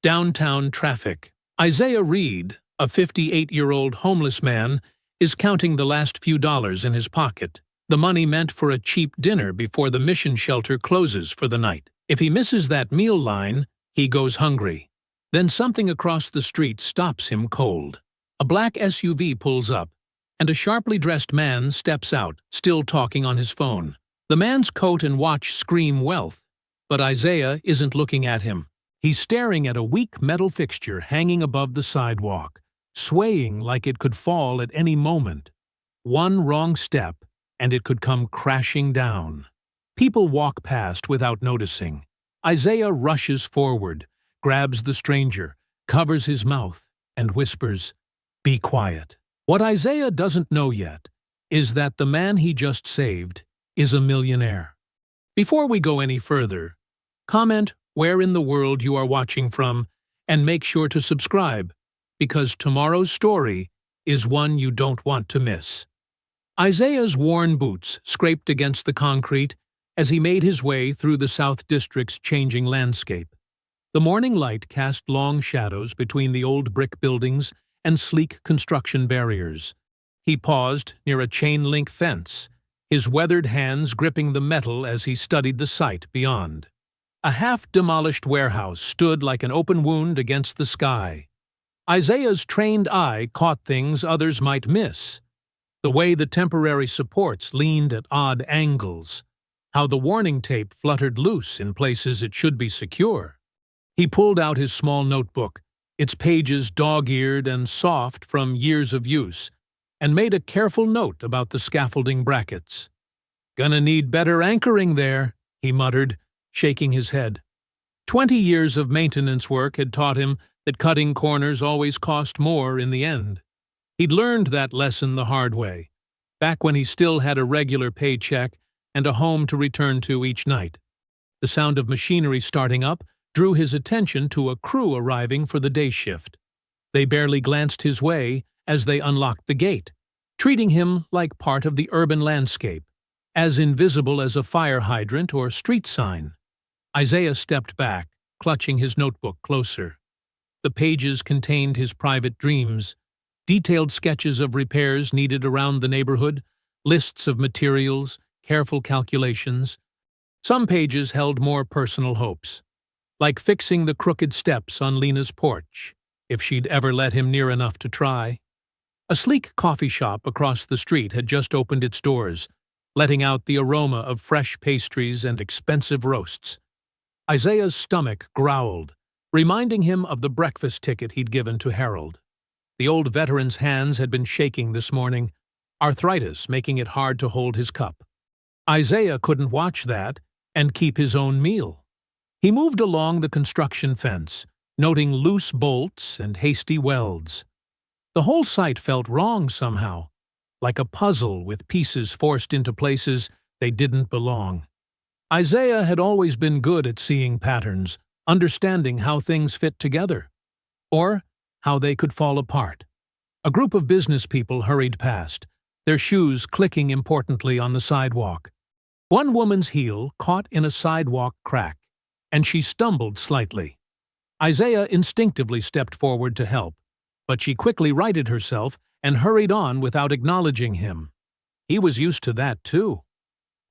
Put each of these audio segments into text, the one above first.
Downtown traffic. Isaiah Reed, a 58-year-old homeless man, is counting the last few dollars in his pocket, the money meant for a cheap dinner before the mission shelter closes for the night. If he misses that meal line, he goes hungry. Then something across the street stops him cold. A black SUV pulls up, and a sharply dressed man steps out, still talking on his phone. The man's coat and watch scream wealth, but Isaiah isn't looking at him. He's staring at a weak metal fixture hanging above the sidewalk, swaying like it could fall at any moment. One wrong step, and it could come crashing down. People walk past without noticing. Isaiah rushes forward, grabs the stranger, covers his mouth, and whispers, "Be quiet." What Isaiah doesn't know yet is that the man he just saved is a millionaire. Before we go any further, comment where in the world you are watching from, and make sure to subscribe, because tomorrow's story is one you don't want to miss. Isaiah's worn boots scraped against the concrete as he made his way through the South District's changing landscape. The morning light cast long shadows between the old brick buildings and sleek construction barriers. He paused near a chain-link fence, his weathered hands gripping the metal as he studied the sight beyond. A half-demolished warehouse stood like an open wound against the sky. Isaiah's trained eye caught things others might miss. The way the temporary supports leaned at odd angles, how the warning tape fluttered loose in places it should be secure. He pulled out his small notebook, its pages dog-eared and soft from years of use, and made a careful note about the scaffolding brackets. "Gonna need better anchoring there," he muttered, shaking his head. 20 years of maintenance work had taught him that cutting corners always cost more in the end. He'd learned that lesson the hard way, back when he still had a regular paycheck and a home to return to each night. The sound of machinery starting up drew his attention to a crew arriving for the day shift. They barely glanced his way as they unlocked the gate, treating him like part of the urban landscape, as invisible as a fire hydrant or street sign. Isaiah stepped back, clutching his notebook closer. The pages contained his private dreams, detailed sketches of repairs needed around the neighborhood, lists of materials, careful calculations. Some pages held more personal hopes, like fixing the crooked steps on Lena's porch, if she'd ever let him near enough to try. A sleek coffee shop across the street had just opened its doors, letting out the aroma of fresh pastries and expensive roasts. Isaiah's stomach growled, reminding him of the breakfast ticket he'd given to Harold. The old veteran's hands had been shaking this morning, arthritis making it hard to hold his cup. Isaiah couldn't watch that and keep his own meal. He moved along the construction fence, noting loose bolts and hasty welds. The whole site felt wrong somehow, like a puzzle with pieces forced into places they didn't belong. Isaiah had always been good at seeing patterns, understanding how things fit together, or how they could fall apart. A group of business people hurried past, their shoes clicking importantly on the sidewalk. One woman's heel caught in a sidewalk crack, and she stumbled slightly. Isaiah instinctively stepped forward to help, but she quickly righted herself and hurried on without acknowledging him. He was used to that, too.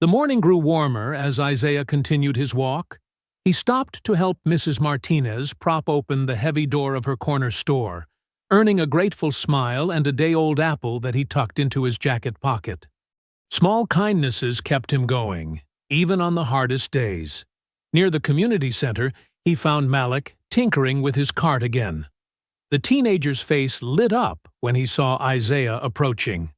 The morning grew warmer as Isaiah continued his walk. He stopped to help Mrs. Martinez prop open the heavy door of her corner store, earning a grateful smile and a day-old apple that he tucked into his jacket pocket. Small kindnesses kept him going, even on the hardest days. Near the community center, he found Malik tinkering with his cart again. The teenager's face lit up when he saw Isaiah approaching.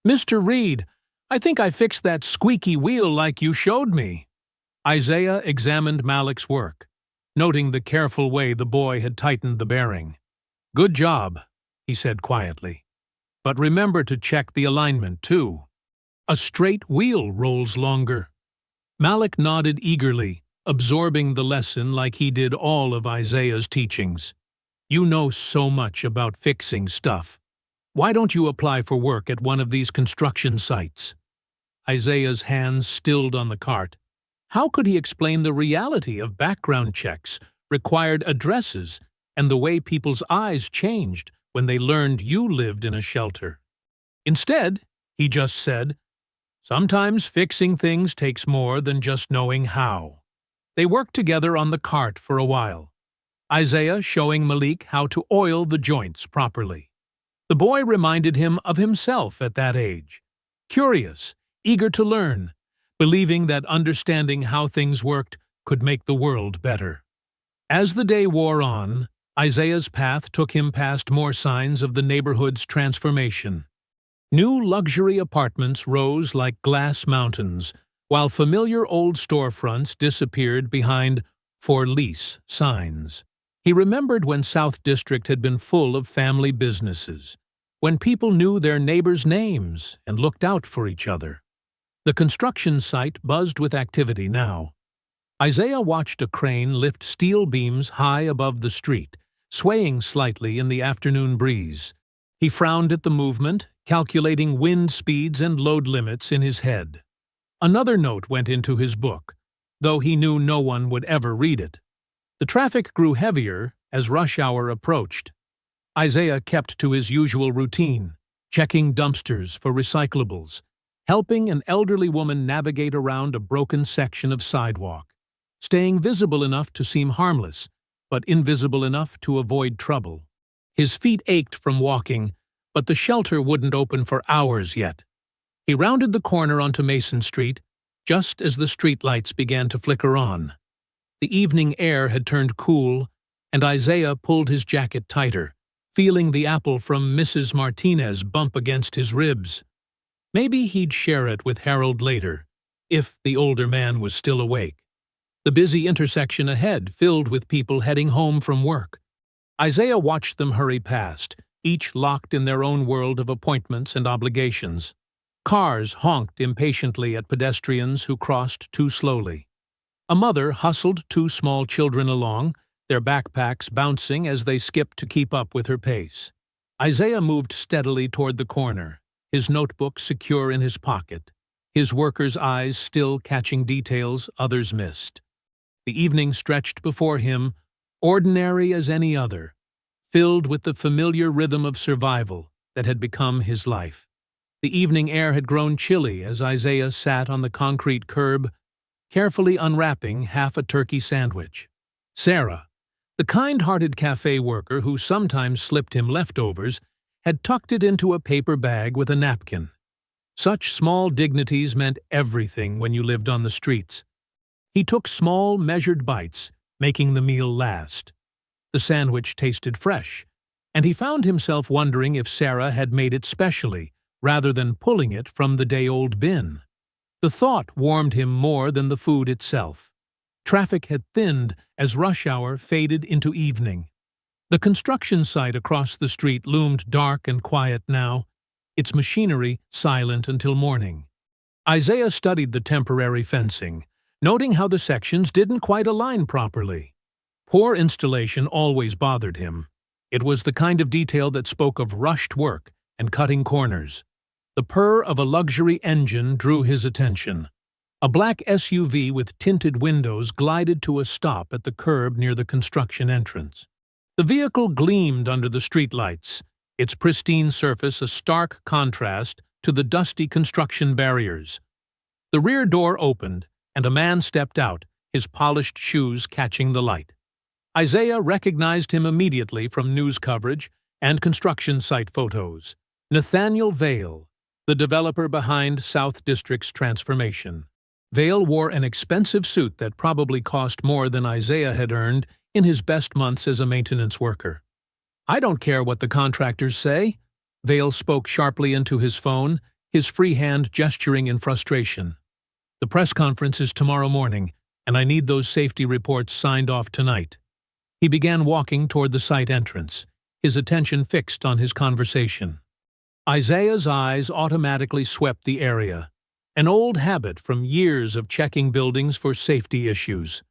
"Mr. Reed, I think I fixed that squeaky wheel like you showed me." Isaiah examined Malik's work, noting the careful way the boy had tightened the bearing. "Good job," he said quietly. "But remember to check the alignment, too. A straight wheel rolls longer." Malik nodded eagerly, absorbing the lesson like he did all of Isaiah's teachings. "You know so much about fixing stuff. Why don't you apply for work at one of these construction sites?" Isaiah's hands stilled on the cart. How could he explain the reality of background checks, required addresses and the way people's eyes changed when they learned you lived in a shelter. Instead, he just said, "Sometimes fixing things takes more than just knowing how." They worked together on the cart for a while, Isaiah showing Malik how to oil the joints properly. The boy reminded him of himself at that age, curious, eager to learn, believing that understanding how things worked could make the world better. As the day wore on, Isaiah's path took him past more signs of the neighborhood's transformation. New luxury apartments rose like glass mountains, while familiar old storefronts disappeared behind "For Lease" signs. He remembered when South District had been full of family businesses, when people knew their neighbors' names and looked out for each other. The construction site buzzed with activity now. Isaiah watched a crane lift steel beams high above the street, swaying slightly in the afternoon breeze. He frowned at the movement, calculating wind speeds and load limits in his head. Another note went into his book, though he knew no one would ever read it. The traffic grew heavier as rush hour approached. Isaiah kept to his usual routine, checking dumpsters for recyclables, helping an elderly woman navigate around a broken section of sidewalk, staying visible enough to seem harmless, but invisible enough to avoid trouble. His feet ached from walking, but the shelter wouldn't open for hours yet. He rounded the corner onto Mason Street, just as the streetlights began to flicker on. The evening air had turned cool, and Isaiah pulled his jacket tighter, feeling the apple from Mrs. Martinez bump against his ribs. Maybe he'd share it with Harold later, if the older man was still awake. The busy intersection ahead filled with people heading home from work. Isaiah watched them hurry past, each locked in their own world of appointments and obligations. Cars honked impatiently at pedestrians who crossed too slowly. A mother hustled two small children along, their backpacks bouncing as they skipped to keep up with her pace. Isaiah moved steadily toward the corner, his notebook secure in his pocket, his worker's eyes still catching details others missed. The evening stretched before him, ordinary as any other, filled with the familiar rhythm of survival that had become his life. The evening air had grown chilly as Isaiah sat on the concrete curb, carefully unwrapping half a turkey sandwich. Sarah, the kind-hearted cafe worker who sometimes slipped him leftovers, had tucked it into a paper bag with a napkin. Such small dignities meant everything when you lived on the streets. He took small, measured bites, making the meal last. The sandwich tasted fresh, and he found himself wondering if Sarah had made it specially, rather than pulling it from the day-old bin. The thought warmed him more than the food itself. Traffic had thinned as rush hour faded into evening. The construction site across the street loomed dark and quiet now, its machinery silent until morning. Isaiah studied the temporary fencing, noting how the sections didn't quite align properly. Poor installation always bothered him. It was the kind of detail that spoke of rushed work and cutting corners. The purr of a luxury engine drew his attention. A black SUV with tinted windows glided to a stop at the curb near the construction entrance. The vehicle gleamed under the streetlights, its pristine surface a stark contrast to the dusty construction barriers. The rear door opened, and a man stepped out, his polished shoes catching the light. Isaiah recognized him immediately from news coverage and construction site photos. Nathaniel Vale, the developer behind South District's transformation. Vale wore an expensive suit that probably cost more than Isaiah had earned in his best months as a maintenance worker. "I don't care what the contractors say," Vale spoke sharply into his phone, his free hand gesturing in frustration. "The press conference is tomorrow morning, and I need those safety reports signed off tonight." He began walking toward the site entrance, his attention fixed on his conversation. Isaiah's eyes automatically swept the area, an old habit from years of checking buildings for safety issues.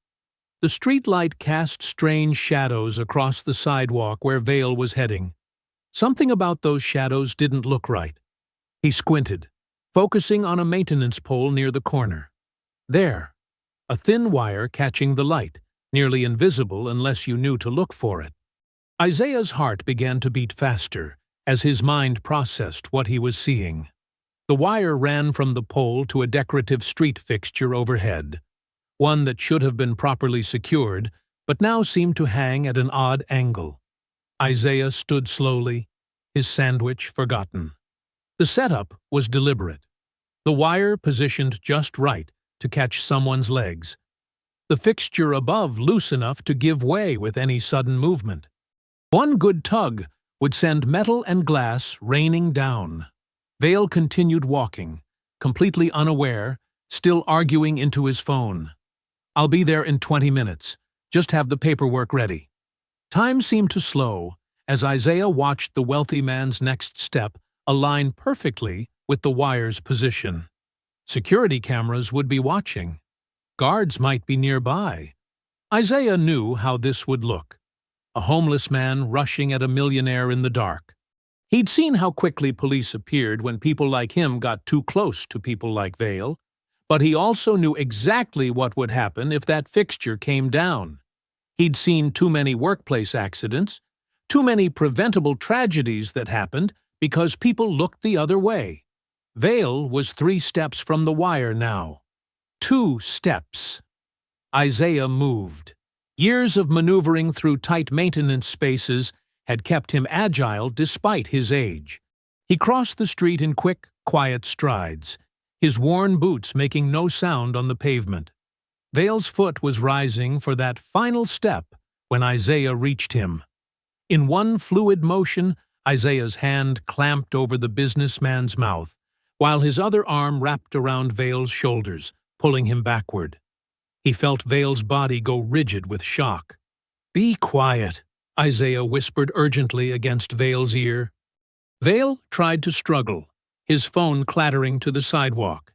The streetlight cast strange shadows across the sidewalk where Vale was heading. Something about those shadows didn't look right. He squinted, focusing on a maintenance pole near the corner. There, a thin wire catching the light, nearly invisible unless you knew to look for it. Isaiah's heart began to beat faster as his mind processed what he was seeing. The wire ran from the pole to a decorative street fixture overhead, one that should have been properly secured, but now seemed to hang at an odd angle. Isaiah stood slowly, his sandwich forgotten. The setup was deliberate. The wire positioned just right to catch someone's legs. The fixture above loose enough to give way with any sudden movement. One good tug would send metal and glass raining down. Vale continued walking, completely unaware, still arguing into his phone. "I'll be there in 20 minutes. Just have the paperwork ready." Time seemed to slow as Isaiah watched the wealthy man's next step align perfectly with the wire's position. Security cameras would be watching. Guards might be nearby. Isaiah knew how this would look. A homeless man rushing at a millionaire in the dark. He'd seen how quickly police appeared when people like him got too close to people like Vale, but he also knew exactly what would happen if that fixture came down. He'd seen too many workplace accidents, too many preventable tragedies that happened because people looked the other way. Vale was 3 steps from the wire now. 2 steps. Isaiah moved. Years of maneuvering through tight maintenance spaces had kept him agile despite his age. He crossed the street in quick, quiet strides, his worn boots making no sound on the pavement. Vale's foot was rising for that final step when Isaiah reached him. In one fluid motion, Isaiah's hand clamped over the businessman's mouth, while his other arm wrapped around Vale's shoulders, pulling him backward. He felt Vale's body go rigid with shock. "Be quiet," Isaiah whispered urgently against Vale's ear. Vale tried to struggle, his phone clattering to the sidewalk.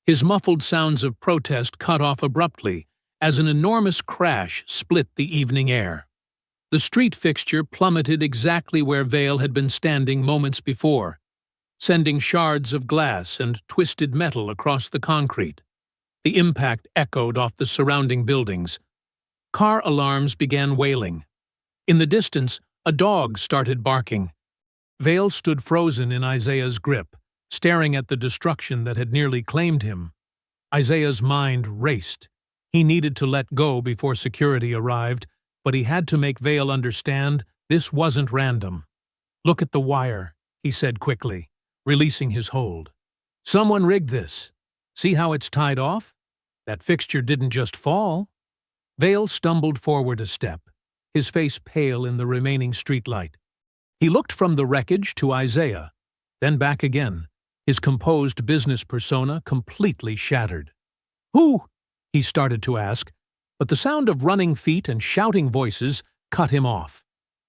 His muffled sounds of protest cut off abruptly as an enormous crash split the evening air. The street fixture plummeted exactly where Vale had been standing moments before, sending shards of glass and twisted metal across the concrete. The impact echoed off the surrounding buildings. Car alarms began wailing. In the distance, a dog started barking. Vale stood frozen in Isaiah's grip, staring at the destruction that had nearly claimed him. Isaiah's mind raced. He needed to let go before security arrived, but he had to make Vale understand this wasn't random. "Look at the wire," he said quickly, releasing his hold. "Someone rigged this. See how it's tied off? That fixture didn't just fall." Vale stumbled forward a step, his face pale in the remaining streetlight. He looked from the wreckage to Isaiah, then back again, his composed business persona completely shattered. "Who?" he started to ask, but the sound of running feet and shouting voices cut him off.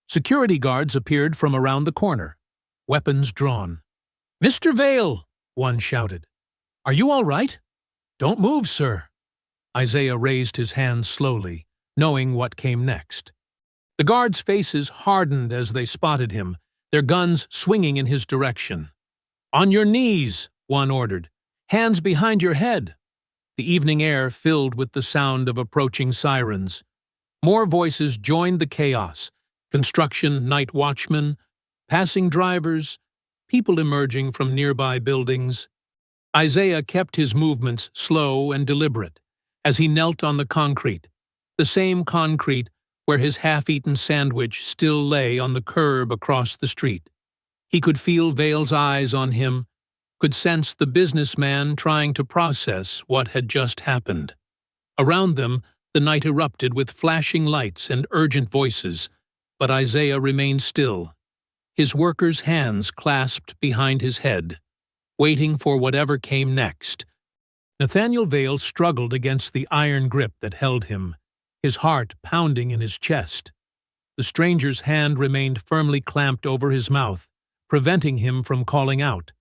Security guards appeared from around the corner, weapons drawn. "Mr. Vale!" one shouted. "Are you all right?" "Don't move, sir." Isaiah raised his hands slowly, knowing what came next. The guards' faces hardened as they spotted him, their guns swinging in his direction. "On your knees," one ordered. "Hands behind your head." The evening air filled with the sound of approaching sirens. More voices joined the chaos: construction night watchmen, passing drivers, people emerging from nearby buildings. Isaiah kept his movements slow and deliberate as he knelt on the concrete, the same concrete where his half-eaten sandwich still lay on the curb across the street. He could feel Vale's eyes on him, could sense the businessman trying to process what had just happened. Around them, the night erupted with flashing lights and urgent voices, but Isaiah remained still, his worker's hands clasped behind his head, waiting for whatever came next. Nathaniel Vale struggled against the iron grip that held him, his heart pounding in his chest. The stranger's hand remained firmly clamped over his mouth, preventing him from calling out.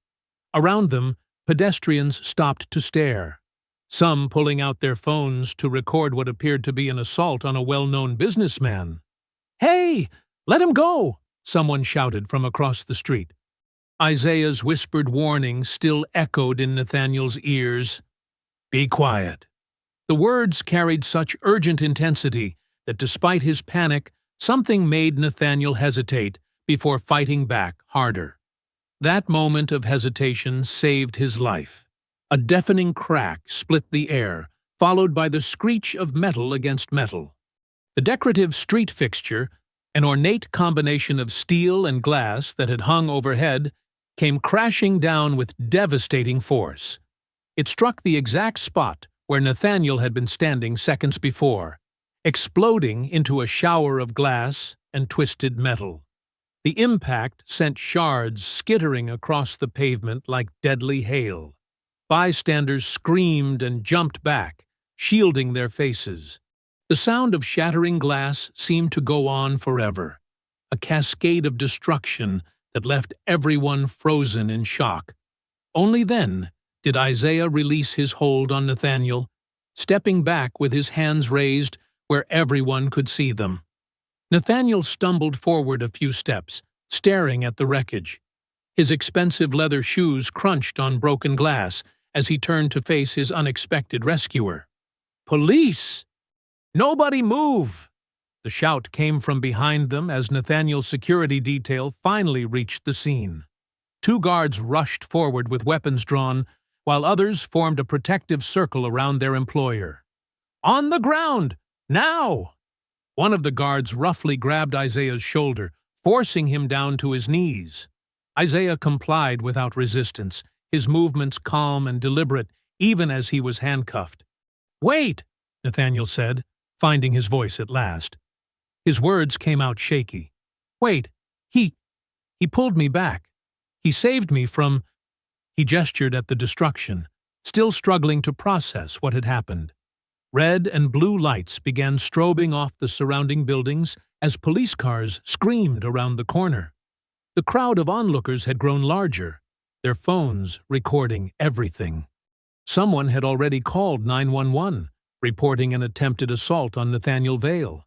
Around them, pedestrians stopped to stare, some pulling out their phones to record what appeared to be an assault on a well-known businessman. "Hey, let him go!" someone shouted from across the street. Isaiah's whispered warning still echoed in Nathaniel's ears. "Be quiet." The words carried such urgent intensity that despite his panic, something made Nathaniel hesitate before fighting back harder. That moment of hesitation saved his life. A deafening crack split the air, followed by the screech of metal against metal. The decorative street fixture, an ornate combination of steel and glass that had hung overhead, came crashing down with devastating force. It struck the exact spot where Nathaniel had been standing seconds before, exploding into a shower of glass and twisted metal. The impact sent shards skittering across the pavement like deadly hail. Bystanders screamed and jumped back, shielding their faces. The sound of shattering glass seemed to go on forever, a cascade of destruction that left everyone frozen in shock. Only then did Isaiah release his hold on Nathaniel, stepping back with his hands raised where everyone could see them. Nathaniel stumbled forward a few steps, staring at the wreckage. His expensive leather shoes crunched on broken glass as he turned to face his unexpected rescuer. "Police! Nobody move!" The shout came from behind them as Nathaniel's security detail finally reached the scene. Two guards rushed forward with weapons drawn, while others formed a protective circle around their employer. "On the ground! Now!" One of the guards roughly grabbed Isaiah's shoulder, forcing him down to his knees. Isaiah complied without resistance, his movements calm and deliberate, even as he was handcuffed. "Wait!" Nathaniel said, finding his voice at last. His words came out shaky. "Wait, he pulled me back. He saved me from—" He gestured at the destruction, still struggling to process what had happened. Red and blue lights began strobing off the surrounding buildings as police cars screamed around the corner. The crowd of onlookers had grown larger, their phones recording everything. Someone had already called 911, reporting an attempted assault on Nathaniel Vale.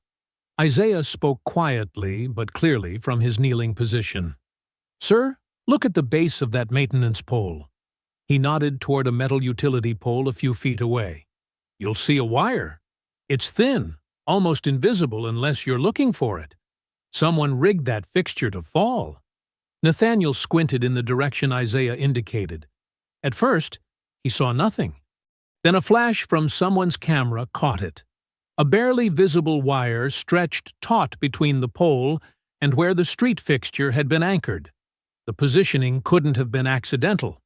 Isaiah spoke quietly but clearly from his kneeling position. "Sir, look at the base of that maintenance pole." He nodded toward a metal utility pole a few feet away. "You'll see a wire. It's thin, almost invisible unless you're looking for it. Someone rigged that fixture to fall." Nathaniel squinted in the direction Isaiah indicated. At first, he saw nothing. Then a flash from someone's camera caught it. A barely visible wire stretched taut between the pole and where the street fixture had been anchored. The positioning couldn't have been accidental.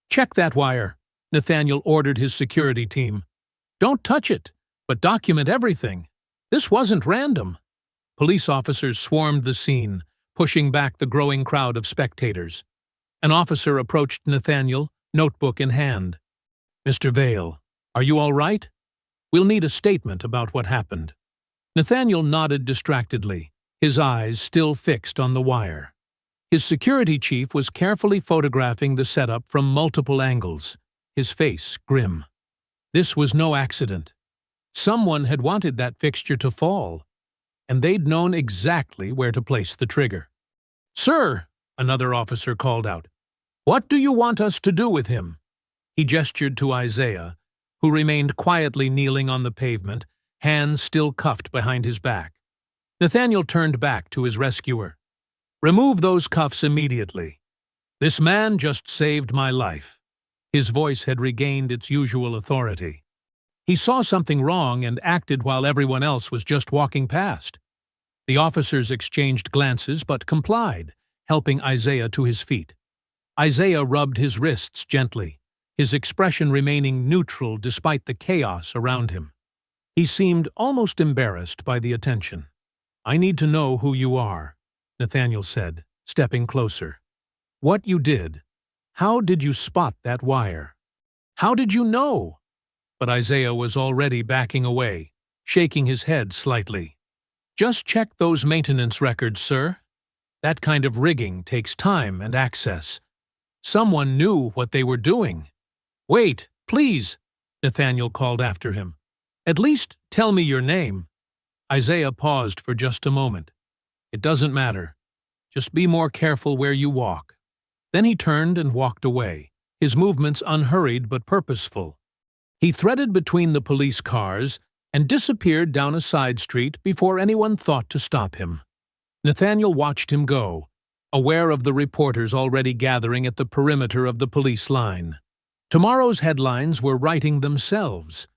"Check that wire," Nathaniel ordered his security team. "Don't touch it, but document everything. This wasn't random." Police officers swarmed the scene, pushing back the growing crowd of spectators. An officer approached Nathaniel, notebook in hand. "Mr. Vale, are you all right? We'll need a statement about what happened." Nathaniel nodded distractedly, his eyes still fixed on the wire. His security chief was carefully photographing the setup from multiple angles, his face grim. This was no accident. Someone had wanted that fixture to fall, and they'd known exactly where to place the trigger. "Sir," another officer called out, "what do you want us to do with him?" He gestured to Isaiah, who remained quietly kneeling on the pavement, hands still cuffed behind his back. Nathaniel turned back to his rescuer. "Remove those cuffs immediately. This man just saved my life." His voice had regained its usual authority. He saw something wrong and acted while everyone else was just walking past. The officers exchanged glances but complied, helping Isaiah to his feet. Isaiah rubbed his wrists gently, his expression remaining neutral despite the chaos around him. He seemed almost embarrassed by the attention. "I need to know who you are," Nathaniel said, stepping closer. "What you did. How did you spot that wire? How did you know?" But Isaiah was already backing away, shaking his head slightly. "Just check those maintenance records, sir. That kind of rigging takes time and access. Someone knew what they were doing." "Wait, please," Nathaniel called after him. "At least tell me your name." Isaiah paused for just a moment. "It doesn't matter. Just be more careful where you walk." Then he turned and walked away, his movements unhurried but purposeful. He threaded between the police cars and disappeared down a side street before anyone thought to stop him. Nathaniel watched him go, aware of the reporters already gathering at the perimeter of the police line. Tomorrow's headlines were writing themselves.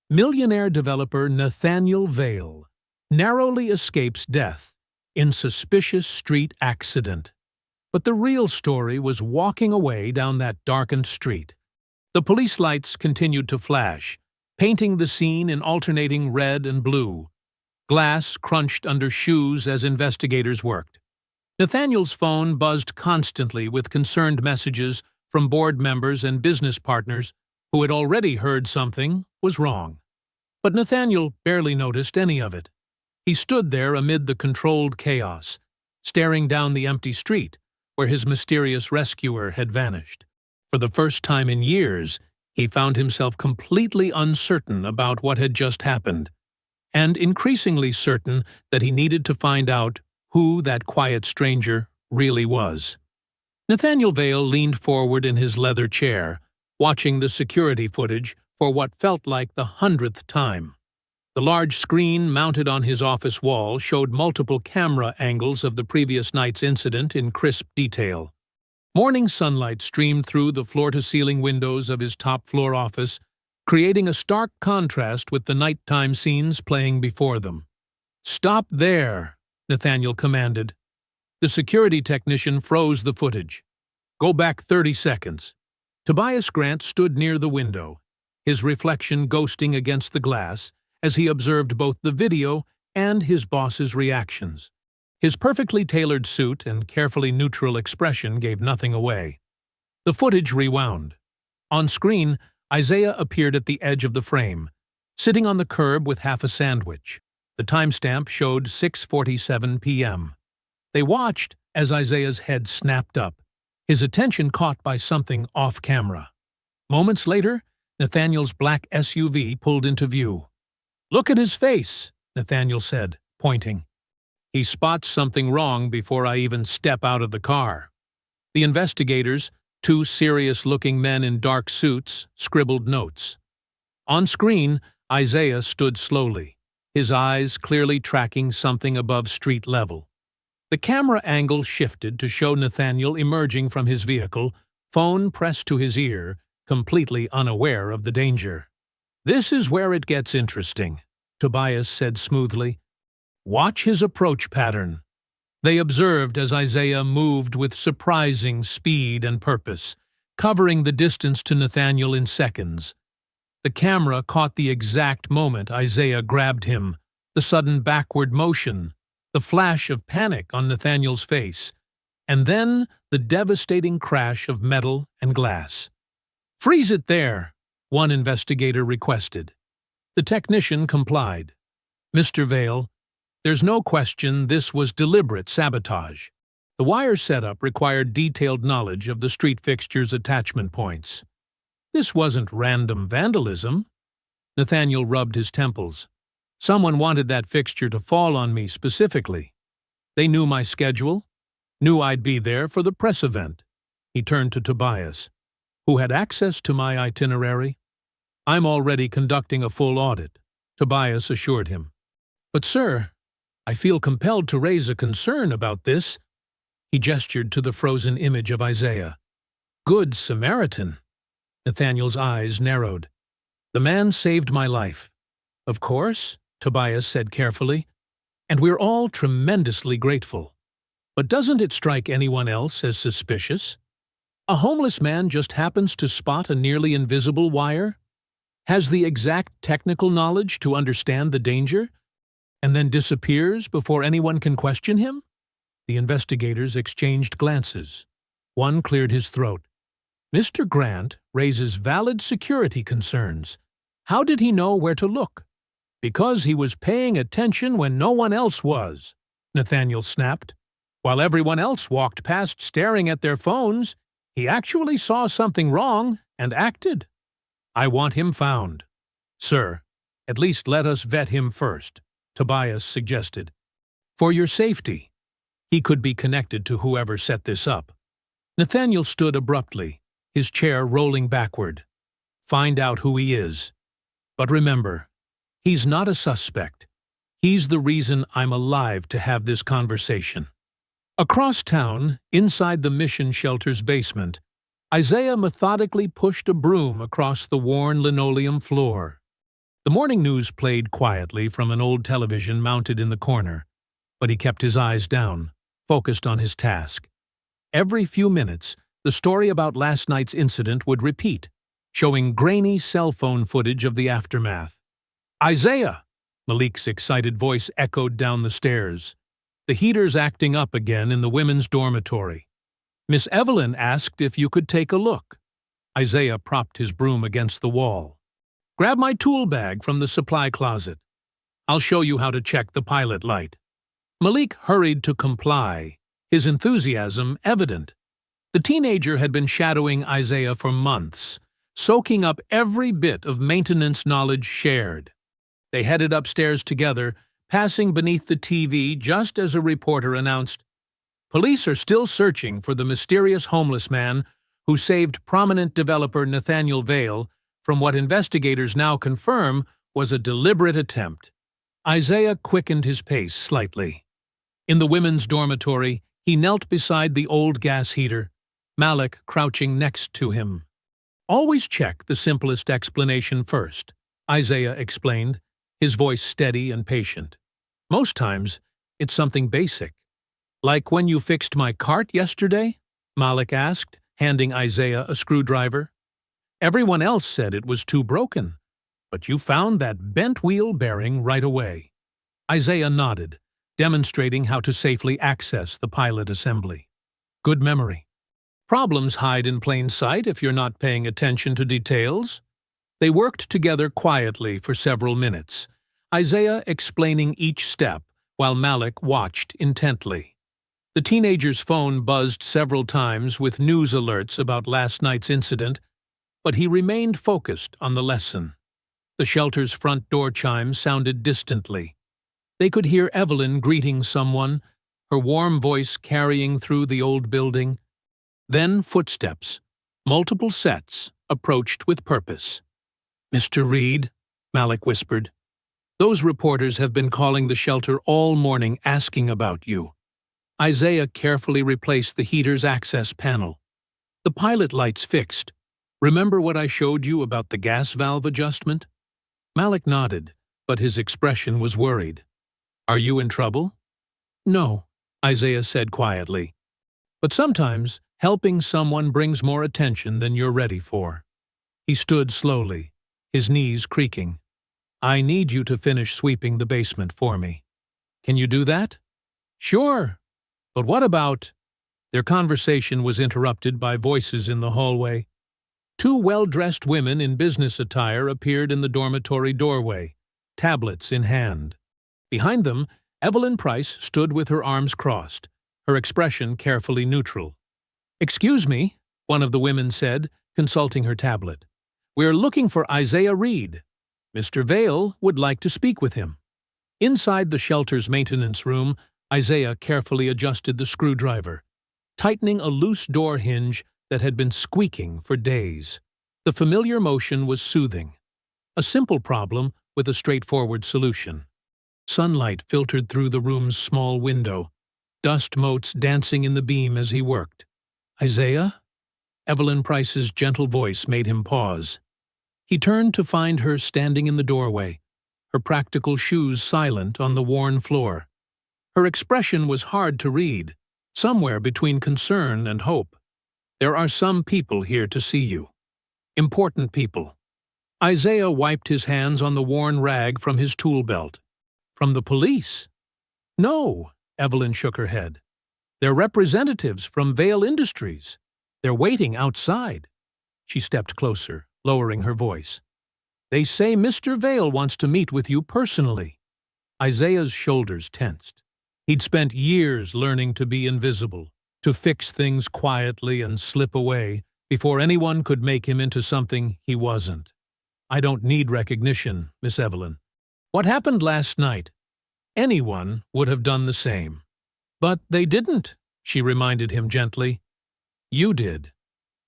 Millionaire developer Nathaniel Vale narrowly escapes death in suspicious street accident. But the real story was walking away down that darkened street. The police lights continued to flash, painting the scene in alternating red and blue. Glass crunched under shoes as investigators worked. Nathaniel's phone buzzed constantly with concerned messages from board members and business partners who had already heard something was wrong. But Nathaniel barely noticed any of it. He stood there amid the controlled chaos, staring down the empty street where his mysterious rescuer had vanished. For the first time in years, he found himself completely uncertain about what had just happened, and increasingly certain that he needed to find out who that quiet stranger really was. Nathaniel Vale leaned forward in his leather chair, watching the security footage for what felt like the 100th time. The large screen mounted on his office wall showed multiple camera angles of the previous night's incident in crisp detail. Morning sunlight streamed through the floor-to-ceiling windows of his top-floor office, creating a stark contrast with the nighttime scenes playing before them. "Stop there," Nathaniel commanded. The security technician froze the footage. "Go back 30 seconds. Tobias Grant stood near the window, his reflection ghosting against the glass as he observed both the video and his boss's reactions. His perfectly tailored suit and carefully neutral expression gave nothing away. The footage rewound. On screen, Isaiah appeared at the edge of the frame, sitting on the curb with half a sandwich. The timestamp showed 6:47 p.m. They watched as Isaiah's head snapped up, his attention caught by something off-camera. Moments later, Nathaniel's black SUV pulled into view. "Look at his face," Nathaniel said, pointing. "He spots something wrong before I even step out of the car." The investigators, two serious-looking men in dark suits, scribbled notes. On screen, Isaiah stood slowly, his eyes clearly tracking something above street level. The camera angle shifted to show Nathaniel emerging from his vehicle, phone pressed to his ear, completely unaware of the danger. "This is where it gets interesting," Tobias said smoothly. "Watch his approach pattern." They observed as Isaiah moved with surprising speed and purpose, covering the distance to Nathaniel in seconds. The camera caught the exact moment Isaiah grabbed him, the sudden backward motion, the flash of panic on Nathaniel's face, and then the devastating crash of metal and glass. "Freeze it there," one investigator requested. The technician complied. "Mr. Vale, there's no question this was deliberate sabotage. The wire setup required detailed knowledge of the street fixture's attachment points. This wasn't random vandalism." Nathaniel rubbed his temples. "Someone wanted that fixture to fall on me specifically. They knew my schedule, knew I'd be there for the press event." He turned to Tobias, who had access to my itinerary. "I'm already conducting a full audit," Tobias assured him. "But sir, I feel compelled to raise a concern about this." He gestured to the frozen image of Isaiah. "Good Samaritan." Nathaniel's eyes narrowed. "The man saved my life." "Of course," Tobias said carefully, "and we're all tremendously grateful. But doesn't it strike anyone else as suspicious? A homeless man just happens to spot a nearly invisible wire, has the exact technical knowledge to understand the danger, and then disappears before anyone can question him?" The investigators exchanged glances. One cleared his throat. "Mr. Grant raises valid security concerns. How did he know where to look?" "Because he was paying attention when no one else was," Nathaniel snapped. "While everyone else walked past staring at their phones, he actually saw something wrong and acted. I want him found." "Sir, at least let us vet him first," Tobias suggested. "For your safety. He could be connected to whoever set this up." Nathaniel stood abruptly, his chair rolling backward. "Find out who he is. But remember, He's not a suspect. He's the reason I'm alive to have this conversation. Across town, inside the mission shelter's basement, Isaiah methodically pushed a broom across the worn linoleum floor. The morning news played quietly from an old television mounted in the corner, but he kept his eyes down, focused on his task. Every few minutes, the story about last night's incident would repeat, showing grainy cell phone footage of the aftermath. "Isaiah!" Malik's excited voice echoed down the stairs. "The heater's acting up again in the women's dormitory. Miss Evelyn asked if you could take a look." Isaiah propped his broom against the wall. "Grab my tool bag from the supply closet. I'll show you how to check the pilot light." Malik hurried to comply, his enthusiasm evident. The teenager had been shadowing Isaiah for months, soaking up every bit of maintenance knowledge shared. They headed upstairs together, passing beneath the TV just as a reporter announced, "Police are still searching for the mysterious homeless man who saved prominent developer Nathaniel Vale from what investigators now confirm was a deliberate attempt." Isaiah quickened his pace slightly. In the women's dormitory, he knelt beside the old gas heater, Malik crouching next to him. "Always check the simplest explanation first," Isaiah explained, his voice steady and patient. "Most times, it's something basic." "Like when you fixed my cart yesterday?" Malik asked, handing Isaiah a screwdriver. "Everyone else said it was too broken, but you found that bent wheel bearing right away." Isaiah nodded, demonstrating how to safely access the pilot assembly. "Good memory. Problems hide in plain sight if you're not paying attention to details." They worked together quietly for several minutes, Isaiah explaining each step while Malik watched intently. The teenager's phone buzzed several times with news alerts about last night's incident, but he remained focused on the lesson. The shelter's front door chime sounded distantly. They could hear Evelyn greeting someone, her warm voice carrying through the old building. Then footsteps, multiple sets, approached with purpose. "Mr. Reed," Malik whispered, "those reporters have been calling the shelter all morning asking about you." Isaiah carefully replaced the heater's access panel. "The pilot light's fixed. Remember what I showed you about the gas valve adjustment?" Malik nodded, but his expression was worried. "Are you in trouble?" "No," Isaiah said quietly. "But sometimes helping someone brings more attention than you're ready for." He stood slowly, his knees creaking. "I need you to finish sweeping the basement for me. Can you do that?" "Sure. But what about—" Their conversation was interrupted by voices in the hallway. Two well-dressed women in business attire appeared in the dormitory doorway, tablets in hand. Behind them, Evelyn Price stood with her arms crossed, her expression carefully neutral. "Excuse me," one of the women said, consulting her tablet. "We're looking for Isaiah Reed. Mr. Vale would like to speak with him." Inside the shelter's maintenance room, Isaiah carefully adjusted the screwdriver, tightening a loose door hinge that had been squeaking for days. The familiar motion was soothing. A simple problem with a straightforward solution. Sunlight filtered through the room's small window, dust motes dancing in the beam as he worked. "Isaiah?" Evelyn Price's gentle voice made him pause. He turned to find her standing in the doorway, her practical shoes silent on the worn floor. Her expression was hard to read, somewhere between concern and hope. "There are some people here to see you. Important people." Isaiah wiped his hands on the worn rag from his tool belt. "From the police?" "No," Evelyn shook her head. "They're representatives from Vale Industries. They're waiting outside." She stepped closer, lowering her voice. "They say Mr. Vale wants to meet with you personally." Isaiah's shoulders tensed. He'd spent years learning to be invisible, to fix things quietly and slip away before anyone could make him into something he wasn't. "I don't need recognition, Miss Evelyn. What happened last night? Anyone would have done the same." "But they didn't," she reminded him gently. "You did.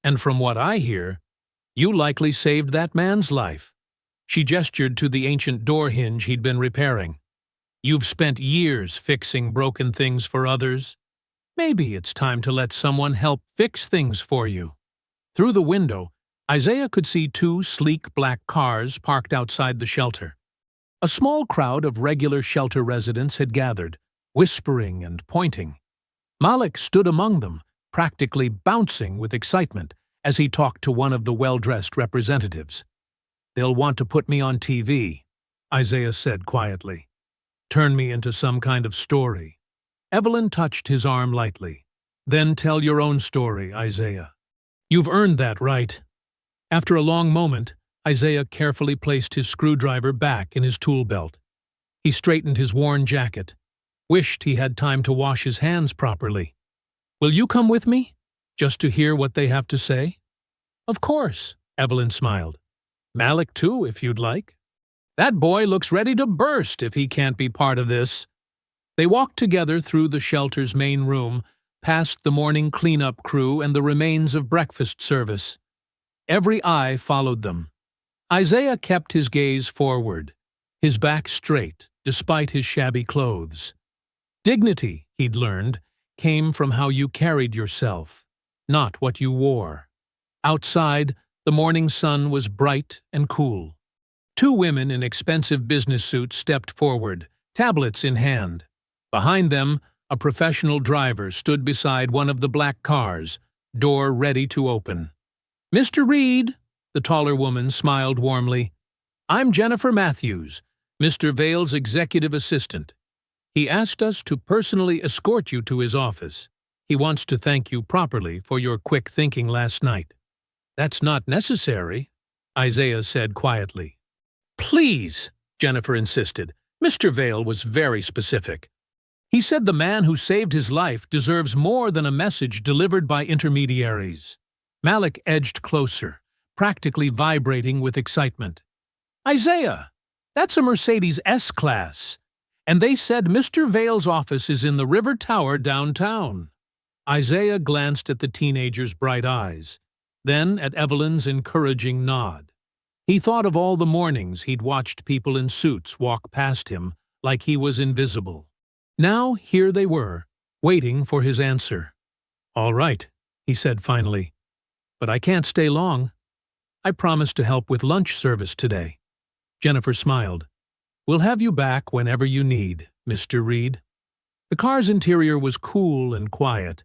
And from what I hear, you likely saved that man's life." She gestured to the ancient door hinge he'd been repairing. "You've spent years fixing broken things for others. Maybe it's time to let someone help fix things for you." Through the window, Isaiah could see two sleek black cars parked outside the shelter. A small crowd of regular shelter residents had gathered, whispering and pointing. Malik stood among them, practically bouncing with excitement as he talked to one of the well-dressed representatives. "They'll want to put me on TV," Isaiah said quietly. "Turn me into some kind of story." Evelyn touched his arm lightly. "Then tell your own story, Isaiah. You've earned that right." After a long moment, Isaiah carefully placed his screwdriver back in his tool belt. He straightened his worn jacket, wished he had time to wash his hands properly. "Will you come with me, just to hear what they have to say?" "Of course," Evelyn smiled. "Malik too, if you'd like. That boy looks ready to burst if he can't be part of this." They walked together through the shelter's main room, past the morning cleanup crew and the remains of breakfast service. Every eye followed them. Isaiah kept his gaze forward, his back straight, despite his shabby clothes. Dignity, he'd learned, came from how you carried yourself, not what you wore. Outside, the morning sun was bright and cool. Two women in expensive business suits stepped forward, tablets in hand. Behind them, a professional driver stood beside one of the black cars, door ready to open. "Mr. Reed," the taller woman smiled warmly. "I'm Jennifer Matthews, Mr. Vale's executive assistant. He asked us to personally escort you to his office. He wants to thank you properly for your quick thinking last night." "That's not necessary," Isaiah said quietly. "Please," Jennifer insisted. "Mr. Vale was very specific. He said the man who saved his life deserves more than a message delivered by intermediaries." Malik edged closer, practically vibrating with excitement. "Isaiah, that's a Mercedes S-Class, and they said Mr. Vale's office is in the River Tower downtown." Isaiah glanced at the teenager's bright eyes, then at Evelyn's encouraging nod. He thought of all the mornings he'd watched people in suits walk past him like he was invisible. Now here they were, waiting for his answer. "All right," he said finally. "But I can't stay long. I promised to help with lunch service today." Jennifer smiled. "We'll have you back whenever you need, Mr. Reed." The car's interior was cool and quiet,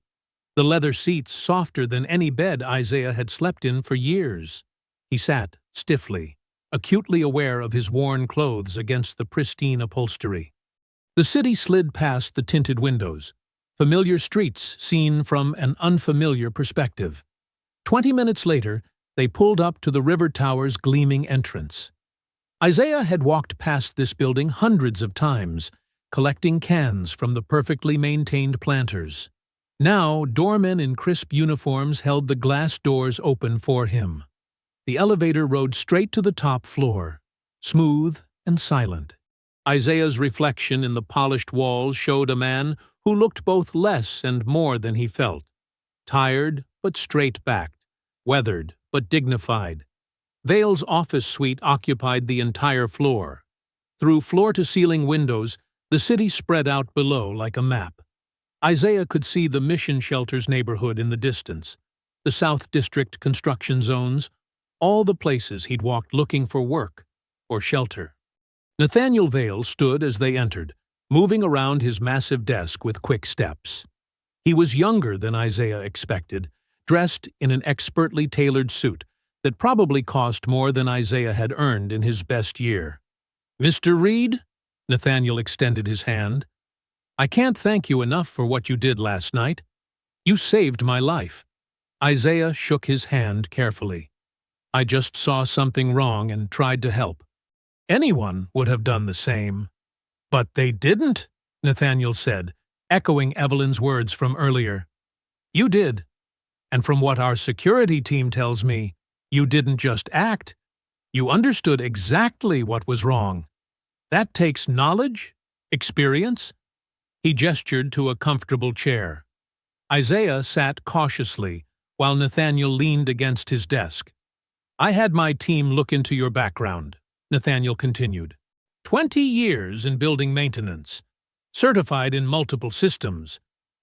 the leather seats softer than any bed Isaiah had slept in for years. He sat stiffly, acutely aware of his worn clothes against the pristine upholstery. The city slid past the tinted windows, familiar streets seen from an unfamiliar perspective. 20 minutes later, they pulled up to the River Tower's gleaming entrance. Isaiah had walked past this building hundreds of times, collecting cans from the perfectly maintained planters. Now, doormen in crisp uniforms held the glass doors open for him. The elevator rode straight to the top floor, smooth and silent. Isaiah's reflection in the polished walls showed a man who looked both less and more than he felt. Tired but straight-backed, weathered but dignified. Vale's office suite occupied the entire floor. Through floor-to-ceiling windows, the city spread out below like a map. Isaiah could see the Mission Shelters neighborhood in the distance, the South District construction zones, all the places he'd walked looking for work or shelter. Nathaniel Vale stood as they entered, moving around his massive desk with quick steps. He was younger than Isaiah expected, dressed in an expertly tailored suit that probably cost more than Isaiah had earned in his best year. "Mr. Reed," Nathaniel extended his hand, "I can't thank you enough for what you did last night. You saved my life." Isaiah shook his hand carefully. "I just saw something wrong and tried to help. Anyone would have done the same." "But they didn't," Nathaniel said, echoing Evelyn's words from earlier. "You did. And from what our security team tells me, you didn't just act. You understood exactly what was wrong. That takes knowledge, experience." He gestured to a comfortable chair. Isaiah sat cautiously, while Nathaniel leaned against his desk. "I had my team look into your background. Nathaniel continued. 20 years in building maintenance, certified in multiple systems,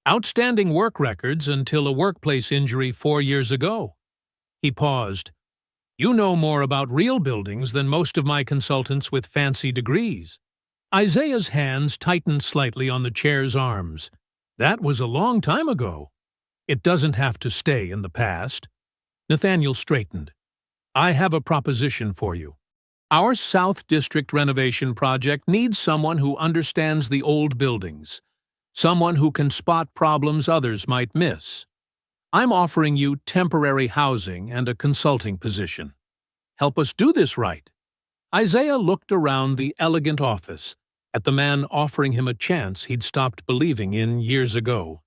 outstanding work records until a workplace injury 4 years ago. He paused. You know more about real buildings than most of my consultants with fancy degrees. Isaiah's hands tightened slightly on the chair's arms. That was a long time ago. It doesn't have to stay in the past. Nathaniel straightened. I have a proposition for you. Our South District renovation project needs someone who understands the old buildings, someone who can spot problems others might miss. I'm offering you temporary housing and a consulting position. Help us do this right. Isaiah looked around the elegant office, at the man offering him a chance he'd stopped believing in years ago.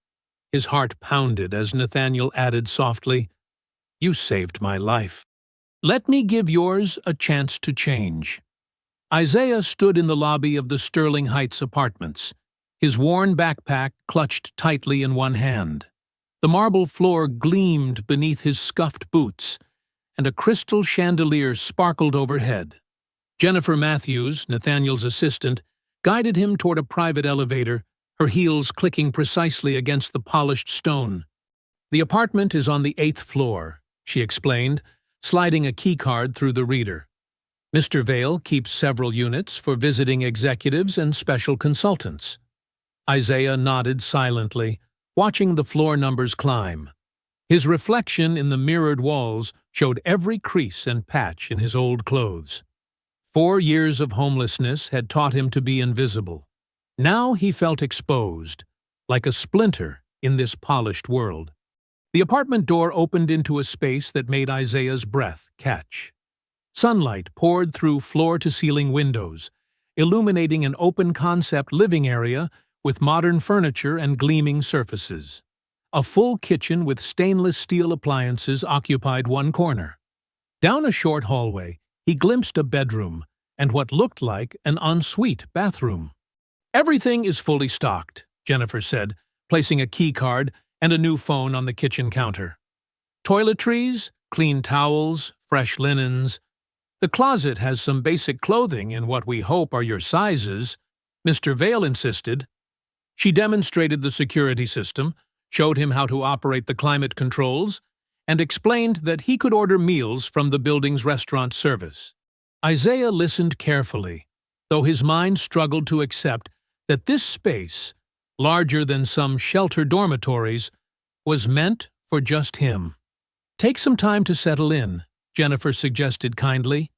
His heart pounded as Nathaniel added softly, You saved my life. Let me give yours a chance to change. Isaiah stood in the lobby of the Sterling Heights apartments, his worn backpack clutched tightly in one hand. The marble floor gleamed beneath his scuffed boots, and a crystal chandelier sparkled overhead. Jennifer Matthews, Nathaniel's assistant, guided him toward a private elevator, her heels clicking precisely against the polished stone. The apartment is on the 8th floor, she explained, sliding a keycard through the reader. Mr. Vale keeps several units for visiting executives and special consultants. Isaiah nodded silently, watching the floor numbers climb. His reflection in the mirrored walls showed every crease and patch in his old clothes. 4 years of homelessness had taught him to be invisible. Now he felt exposed, like a splinter in this polished world. The apartment door opened into a space that made Isaiah's breath catch. Sunlight poured through floor-to-ceiling windows, illuminating an open-concept living area with modern furniture and gleaming surfaces. A full kitchen with stainless steel appliances occupied one corner. Down a short hallway, he glimpsed a bedroom and what looked like an ensuite bathroom. Everything is fully stocked, Jennifer said, placing a keycard and a new phone on the kitchen counter. Toiletries, clean towels, fresh linens. The closet has some basic clothing in what we hope are your sizes, Mr. Vale insisted. She demonstrated the security system, showed him how to operate the climate controls, and explained that he could order meals from the building's restaurant service. Isaiah listened carefully, though his mind struggled to accept that this space, larger than some shelter dormitories, was meant for just him. Take some time to settle in, Jennifer suggested kindly.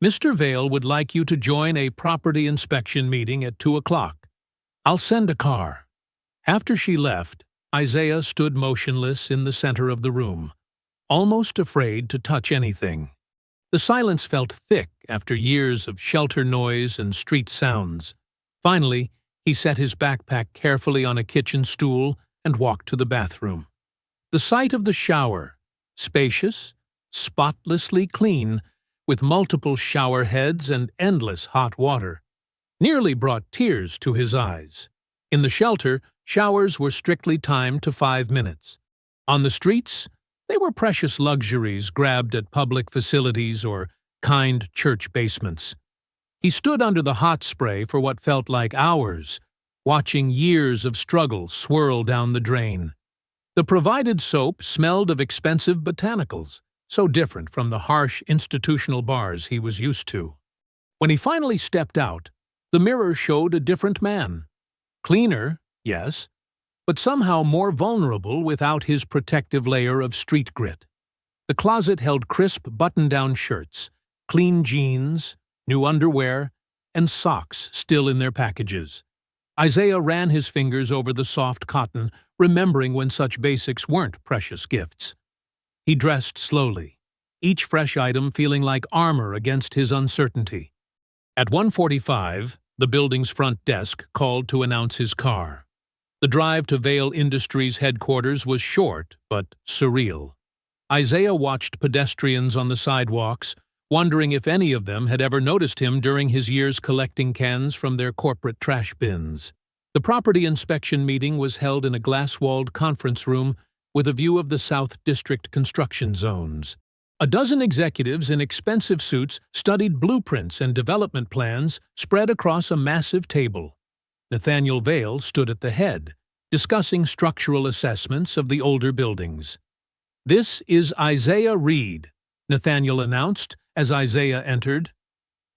Mr. Vale would like you to join a property inspection meeting at 2 o'clock. I'll send a car. After she left, Isaiah stood motionless in the center of the room, almost afraid to touch anything. The silence felt thick after years of shelter noise and street sounds. Finally, he set his backpack carefully on a kitchen stool and walked to the bathroom. The sight of the shower, spacious, spotlessly clean, with multiple shower heads and endless hot water, nearly brought tears to his eyes. In the shelter, showers were strictly timed to 5 minutes. On the streets, they were precious luxuries grabbed at public facilities or kind church basements. He stood under the hot spray for what felt like hours, watching years of struggle swirl down the drain. The provided soap smelled of expensive botanicals, so different from the harsh institutional bars he was used to. When he finally stepped out, the mirror showed a different man. Cleaner, yes, but somehow more vulnerable without his protective layer of street grit. The closet held crisp button-down shirts, clean jeans, new underwear, and socks still in their packages. Isaiah ran his fingers over the soft cotton, remembering when such basics weren't precious gifts. He dressed slowly, each fresh item feeling like armor against his uncertainty. At 1:45, the building's front desk called to announce his car. The drive to Vale Industries headquarters was short but surreal. Isaiah watched pedestrians on the sidewalks, wondering if any of them had ever noticed him during his years collecting cans from their corporate trash bins. The property inspection meeting was held in a glass-walled conference room with a view of the South District construction zones. A dozen executives in expensive suits studied blueprints and development plans spread across a massive table. Nathaniel Vale stood at the head, discussing structural assessments of the older buildings. "This is Isaiah Reed," Nathaniel announced as Isaiah entered.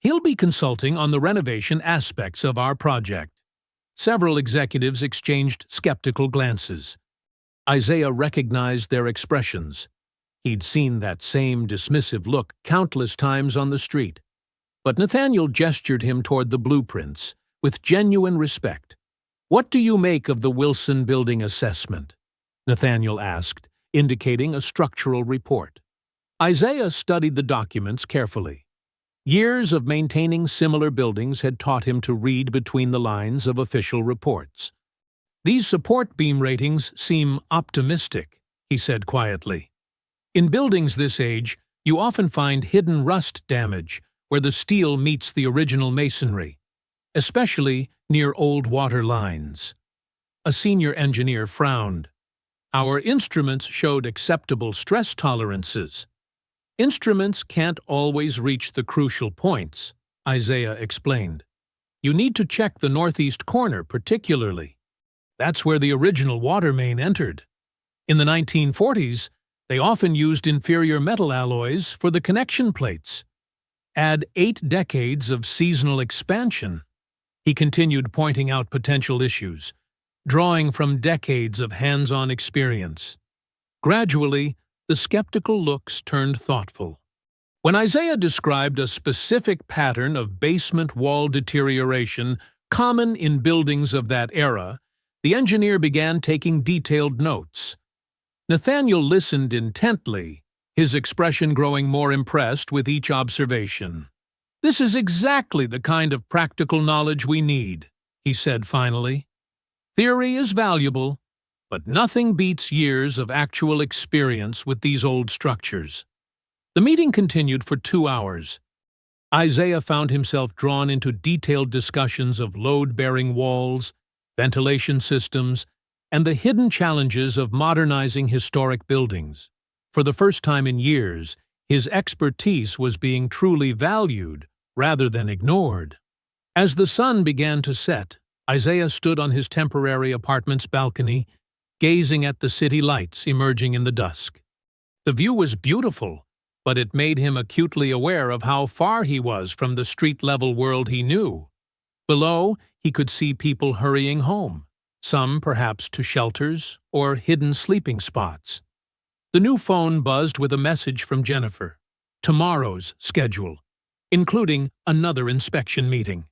"He'll be consulting on the renovation aspects of our project." Several executives exchanged skeptical glances. Isaiah recognized their expressions. He'd seen that same dismissive look countless times on the street. But Nathaniel gestured him toward the blueprints, with genuine respect. "What do you make of the Wilson Building assessment?" Nathaniel asked, indicating a structural report. Isaiah studied the documents carefully. Years of maintaining similar buildings had taught him to read between the lines of official reports. "These support beam ratings seem optimistic," he said quietly. "In buildings this age, you often find hidden rust damage where the steel meets the original masonry, especially near old water lines." A senior engineer frowned. "Our instruments showed acceptable stress tolerances." "Instruments can't always reach the crucial points," Isaiah explained. "You need to check the northeast corner particularly. That's where the original water main entered. In the 1940s, they often used inferior metal alloys for the connection plates. Add 8 decades of seasonal expansion." He continued pointing out potential issues, drawing from decades of hands-on experience. Gradually, the skeptical looks turned thoughtful. When Isaiah described a specific pattern of basement wall deterioration common in buildings of that era, the engineer began taking detailed notes. Nathaniel listened intently, his expression growing more impressed with each observation. "This is exactly the kind of practical knowledge we need," he said finally. "Theory is valuable, but nothing beats years of actual experience with these old structures." The meeting continued for 2 hours. Isaiah found himself drawn into detailed discussions of load-bearing walls, ventilation systems, and the hidden challenges of modernizing historic buildings. For the first time in years, his expertise was being truly valued rather than ignored. As the sun began to set, Isaiah stood on his temporary apartment's balcony, gazing at the city lights emerging in the dusk. The view was beautiful, but it made him acutely aware of how far he was from the street-level world he knew. Below, he could see people hurrying home, some perhaps to shelters or hidden sleeping spots. The new phone buzzed with a message from Jennifer. Tomorrow's schedule, including another inspection meeting.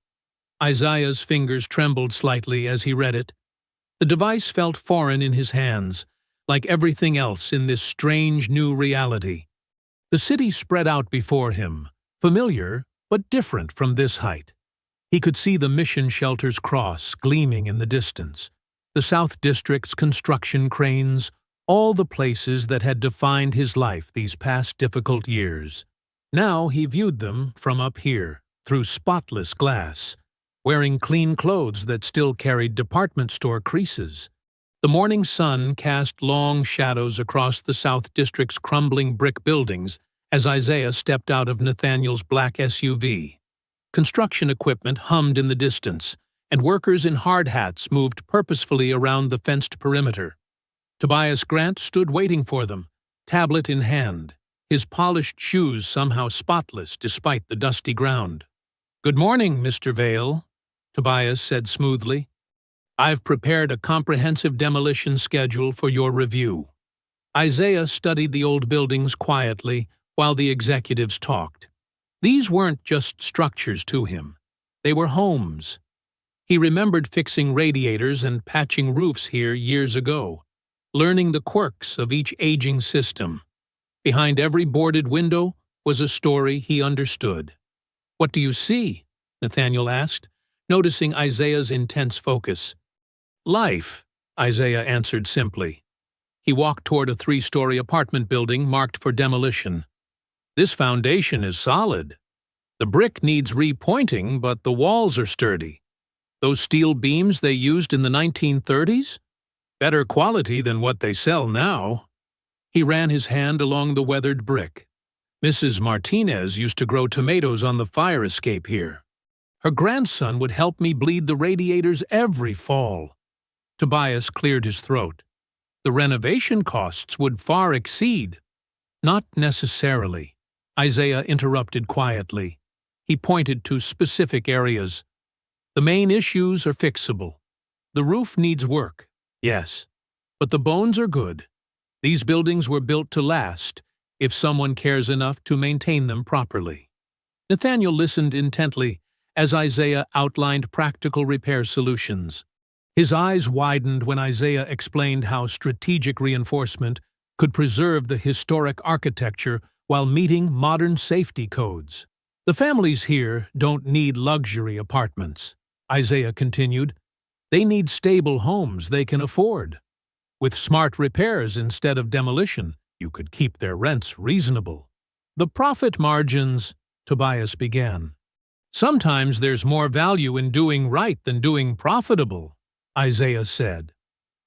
Isaiah's fingers trembled slightly as he read it. The device felt foreign in his hands, like everything else in this strange new reality. The city spread out before him, familiar but different from this height. He could see the mission shelter's cross gleaming in the distance, the South District's construction cranes, all the places that had defined his life these past difficult years. Now he viewed them from up here, through spotless glass, wearing clean clothes that still carried department store creases. The morning sun cast long shadows across the South District's crumbling brick buildings as Isaiah stepped out of Nathaniel's black SUV. Construction equipment hummed in the distance, and workers in hard hats moved purposefully around the fenced perimeter. Tobias Grant stood waiting for them, tablet in hand, his polished shoes somehow spotless despite the dusty ground. "Good morning, Mr. Vale," Tobias said smoothly. "I've prepared a comprehensive demolition schedule for your review." Isaiah studied the old buildings quietly while the executives talked. These weren't just structures to him. They were homes. He remembered fixing radiators and patching roofs here years ago, learning the quirks of each aging system. Behind every boarded window was a story he understood. "What do you see?" Nathaniel asked, noticing Isaiah's intense focus. "Life," Isaiah answered simply. He walked toward a 3-story apartment building marked for demolition. "This foundation is solid. The brick needs repointing, but the walls are sturdy. Those steel beams they used in the 1930s? Better quality than what they sell now." He ran his hand along the weathered brick. Mrs. Martinez used to grow tomatoes on the fire escape here. Her grandson would help me bleed the radiators every fall. Tobias cleared his throat. The renovation costs would far exceed. Not necessarily, Isaiah interrupted quietly. He pointed to specific areas. The main issues are fixable. The roof needs work, yes, but the bones are good. These buildings were built to last, if someone cares enough to maintain them properly. Nathaniel listened intently as Isaiah outlined practical repair solutions. His eyes widened when Isaiah explained how strategic reinforcement could preserve the historic architecture while meeting modern safety codes. The families here don't need luxury apartments, Isaiah continued. They need stable homes they can afford. With smart repairs instead of demolition, you could keep their rents reasonable. The profit margins, Tobias began. Sometimes there's more value in doing right than doing profitable, Isaiah said.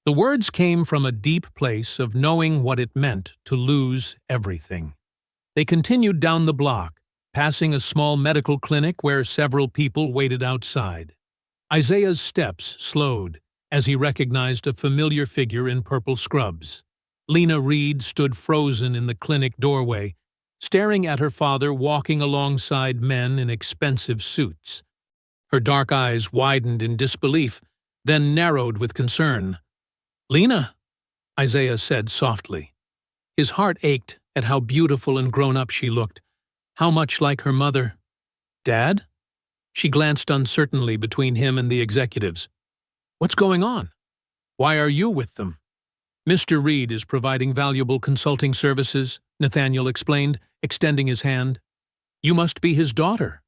The words came from a deep place of knowing what it meant to lose everything. They continued down the block, passing a small medical clinic where several people waited outside. Isaiah's steps slowed as he recognized a familiar figure in purple scrubs. Lena Reed stood frozen in the clinic doorway, staring at her father walking alongside men in expensive suits. Her dark eyes widened in disbelief, then narrowed with concern. "Lena," Isaiah said softly. His heart ached at how beautiful and grown-up she looked, how much like her mother. "Dad?" She glanced uncertainly between him and the executives. "What's going on? Why are you with them?" "Mr. Reed is providing valuable consulting services," Nathaniel explained, extending his hand. "You must be his daughter."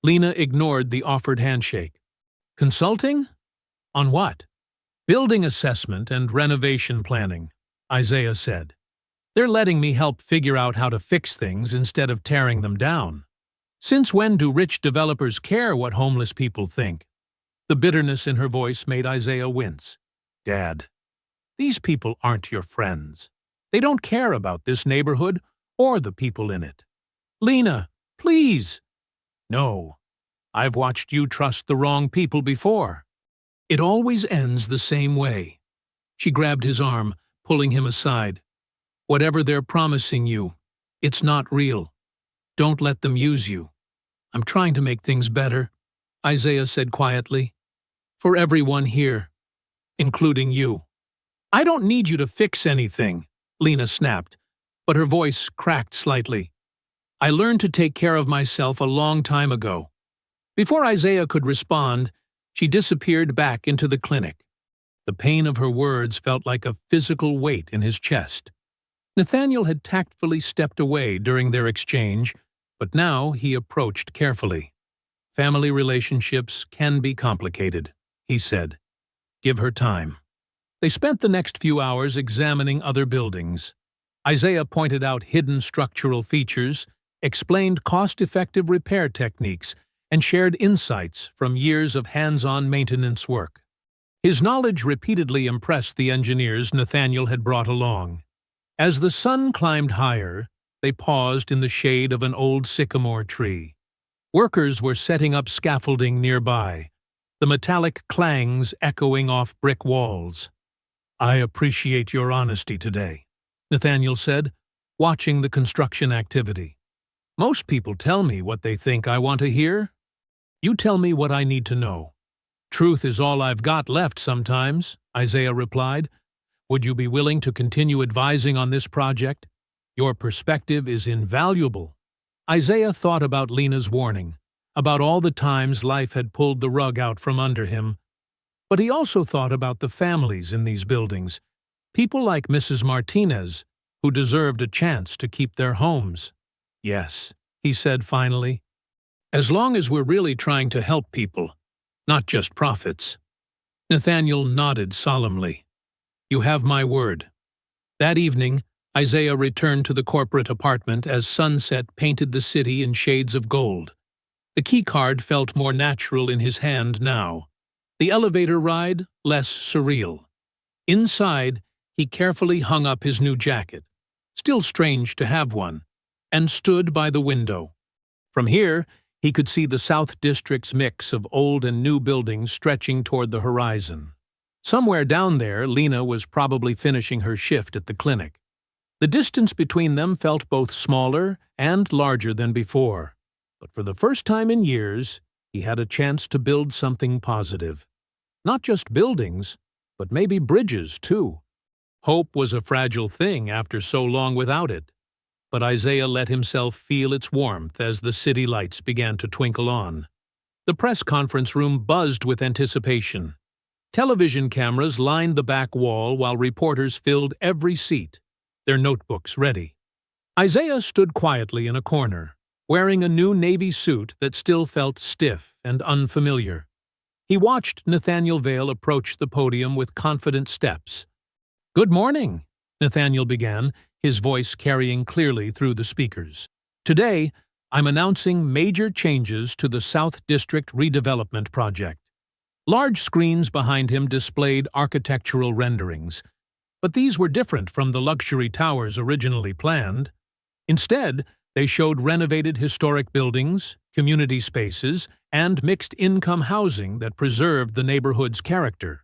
Lena ignored the offered handshake. "Consulting? On what?" "Building assessment and renovation planning," Isaiah said. "They're letting me help figure out how to fix things instead of tearing them down. Since when do rich developers care what homeless people think?" The bitterness in her voice made Isaiah wince. "Dad, these people aren't your friends. They don't care about this neighborhood or the people in it." "Lena, please!" "No, I've watched you trust the wrong people before. It always ends the same way." She grabbed his arm, pulling him aside. "Whatever they're promising you, it's not real. Don't let them use you." "I'm trying to make things better," Isaiah said quietly. "For everyone here, including you." "I don't need you to fix anything," Lena snapped, but her voice cracked slightly. "I learned to take care of myself a long time ago." Before Isaiah could respond, she disappeared back into the clinic. The pain of her words felt like a physical weight in his chest. Nathaniel had tactfully stepped away during their exchange, but now he approached carefully. "Family relationships can be complicated," he said. "Give her time." They spent the next few hours examining other buildings. Isaiah pointed out hidden structural features, explained cost-effective repair techniques, and shared insights from years of hands-on maintenance work. His knowledge repeatedly impressed the engineers Nathaniel had brought along. As the sun climbed higher, they paused in the shade of an old sycamore tree. Workers were setting up scaffolding nearby, the metallic clangs echoing off brick walls. "I appreciate your honesty today," Nathaniel said, watching the construction activity. "Most people tell me what they think I want to hear. You tell me what I need to know." "Truth is all I've got left sometimes," Isaiah replied. "Would you be willing to continue advising on this project? Your perspective is invaluable." Isaiah thought about Lena's warning, about all the times life had pulled the rug out from under him. But he also thought about the families in these buildings, people like Mrs. Martinez, who deserved a chance to keep their homes. "Yes," he said finally. "As long as we're really trying to help people, not just profits." Nathaniel nodded solemnly. "You have my word." That evening, Isaiah returned to the corporate apartment as sunset painted the city in shades of gold. The keycard felt more natural in his hand now. The elevator ride less surreal. Inside, he carefully hung up his new jacket. Still strange to have one. and stood by the window. From here, he could see the South District's mix of old and new buildings stretching toward the horizon. Somewhere down there, Lena was probably finishing her shift at the clinic. The distance between them felt both smaller and larger than before. But for the first time in years, he had a chance to build something positive. Not just buildings, but maybe bridges, too. Hope was a fragile thing after so long without it. But Isaiah let himself feel its warmth as the city lights began to twinkle on. The press conference room buzzed with anticipation. Television cameras lined the back wall while reporters filled every seat, their notebooks ready. Isaiah stood quietly in a corner, wearing a new navy suit that still felt stiff and unfamiliar. He watched Nathaniel Vale approach the podium with confident steps. "Good morning," Nathaniel began, his voice carrying clearly through the speakers. "Today, I'm announcing major changes to the South District Redevelopment Project." Large screens behind him displayed architectural renderings, but these were different from the luxury towers originally planned. Instead, they showed renovated historic buildings, community spaces, and mixed-income housing that preserved the neighborhood's character.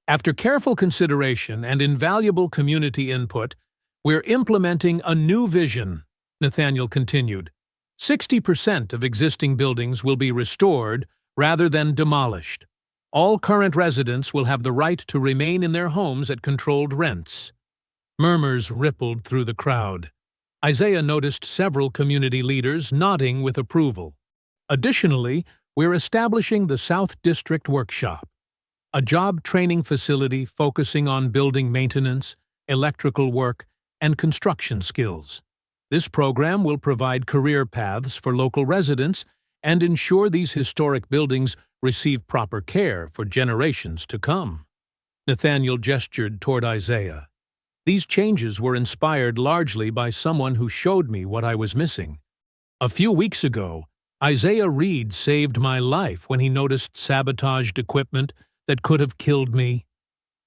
After careful consideration and invaluable community input, we're implementing a new vision, Nathaniel continued. 60% of existing buildings will be restored rather than demolished. All current residents will have the right to remain in their homes at controlled rents. Murmurs rippled through the crowd. Isaiah noticed several community leaders nodding with approval. Additionally, we're establishing the South District Workshop, a job training facility focusing on building maintenance, electrical work, and construction skills. This program will provide career paths for local residents and ensure these historic buildings receive proper care for generations to come. Nathaniel gestured toward Isaiah. These changes were inspired largely by someone who showed me what I was missing. A few weeks ago, Isaiah Reed saved my life when he noticed sabotaged equipment that could have killed me.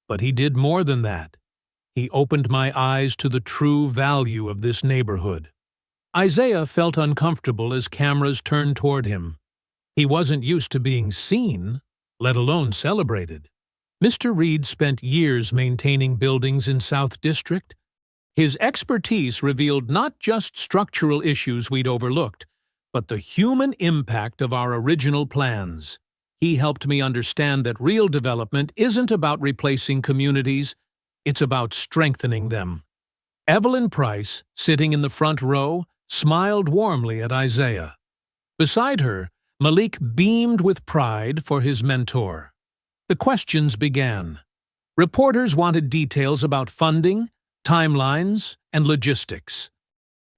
But he did more than that. He opened my eyes to the true value of this neighborhood. Isaiah felt uncomfortable as cameras turned toward him. He wasn't used to being seen, let alone celebrated. Mr. Reed spent years maintaining buildings in South District. His expertise revealed not just structural issues we'd overlooked, but the human impact of our original plans. He helped me understand that real development isn't about replacing communities, it's about strengthening them. Evelyn Price, sitting in the front row, smiled warmly at Isaiah. Beside her, Malik beamed with pride for his mentor. The questions began. Reporters wanted details about funding, timelines, and logistics.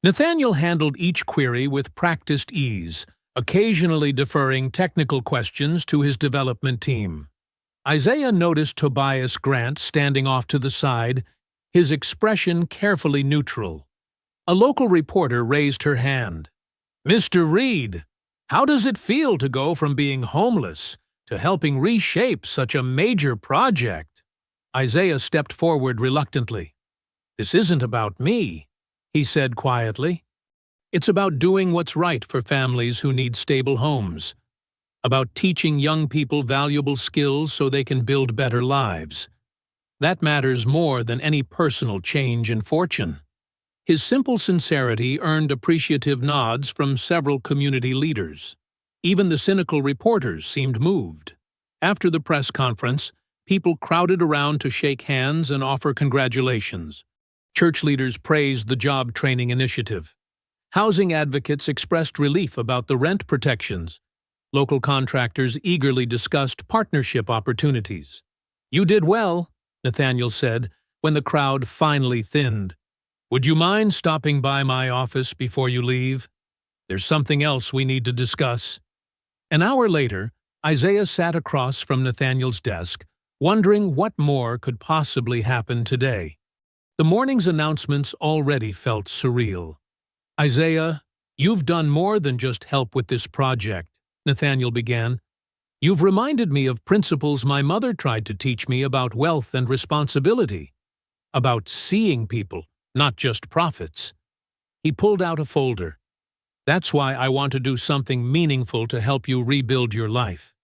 Nathaniel handled each query with practiced ease, occasionally deferring technical questions to his development team. Isaiah noticed Tobias Grant standing off to the side, his expression carefully neutral. A local reporter raised her hand. "Mr. Reed, how does it feel to go from being homeless to helping reshape such a major project?" Isaiah stepped forward reluctantly. "This isn't about me," he said quietly. "It's about doing what's right for families who need stable homes, about teaching young people valuable skills so they can build better lives. That matters more than any personal change in fortune." His simple sincerity earned appreciative nods from several community leaders. Even the cynical reporters seemed moved. After the press conference, people crowded around to shake hands and offer congratulations. Church leaders praised the job training initiative. Housing advocates expressed relief about the rent protections. Local contractors eagerly discussed partnership opportunities. "You did well," Nathaniel said, when the crowd finally thinned. "Would you mind stopping by my office before you leave? There's something else we need to discuss." An hour later, Isaiah sat across from Nathaniel's desk, wondering what more could possibly happen today. The morning's announcements already felt surreal. "Isaiah, you've done more than just help with this project," Nathaniel began. "You've reminded me of principles my mother tried to teach me about wealth and responsibility, about seeing people, not just profits." He pulled out a folder. "That's why I want to do something meaningful to help you rebuild your life."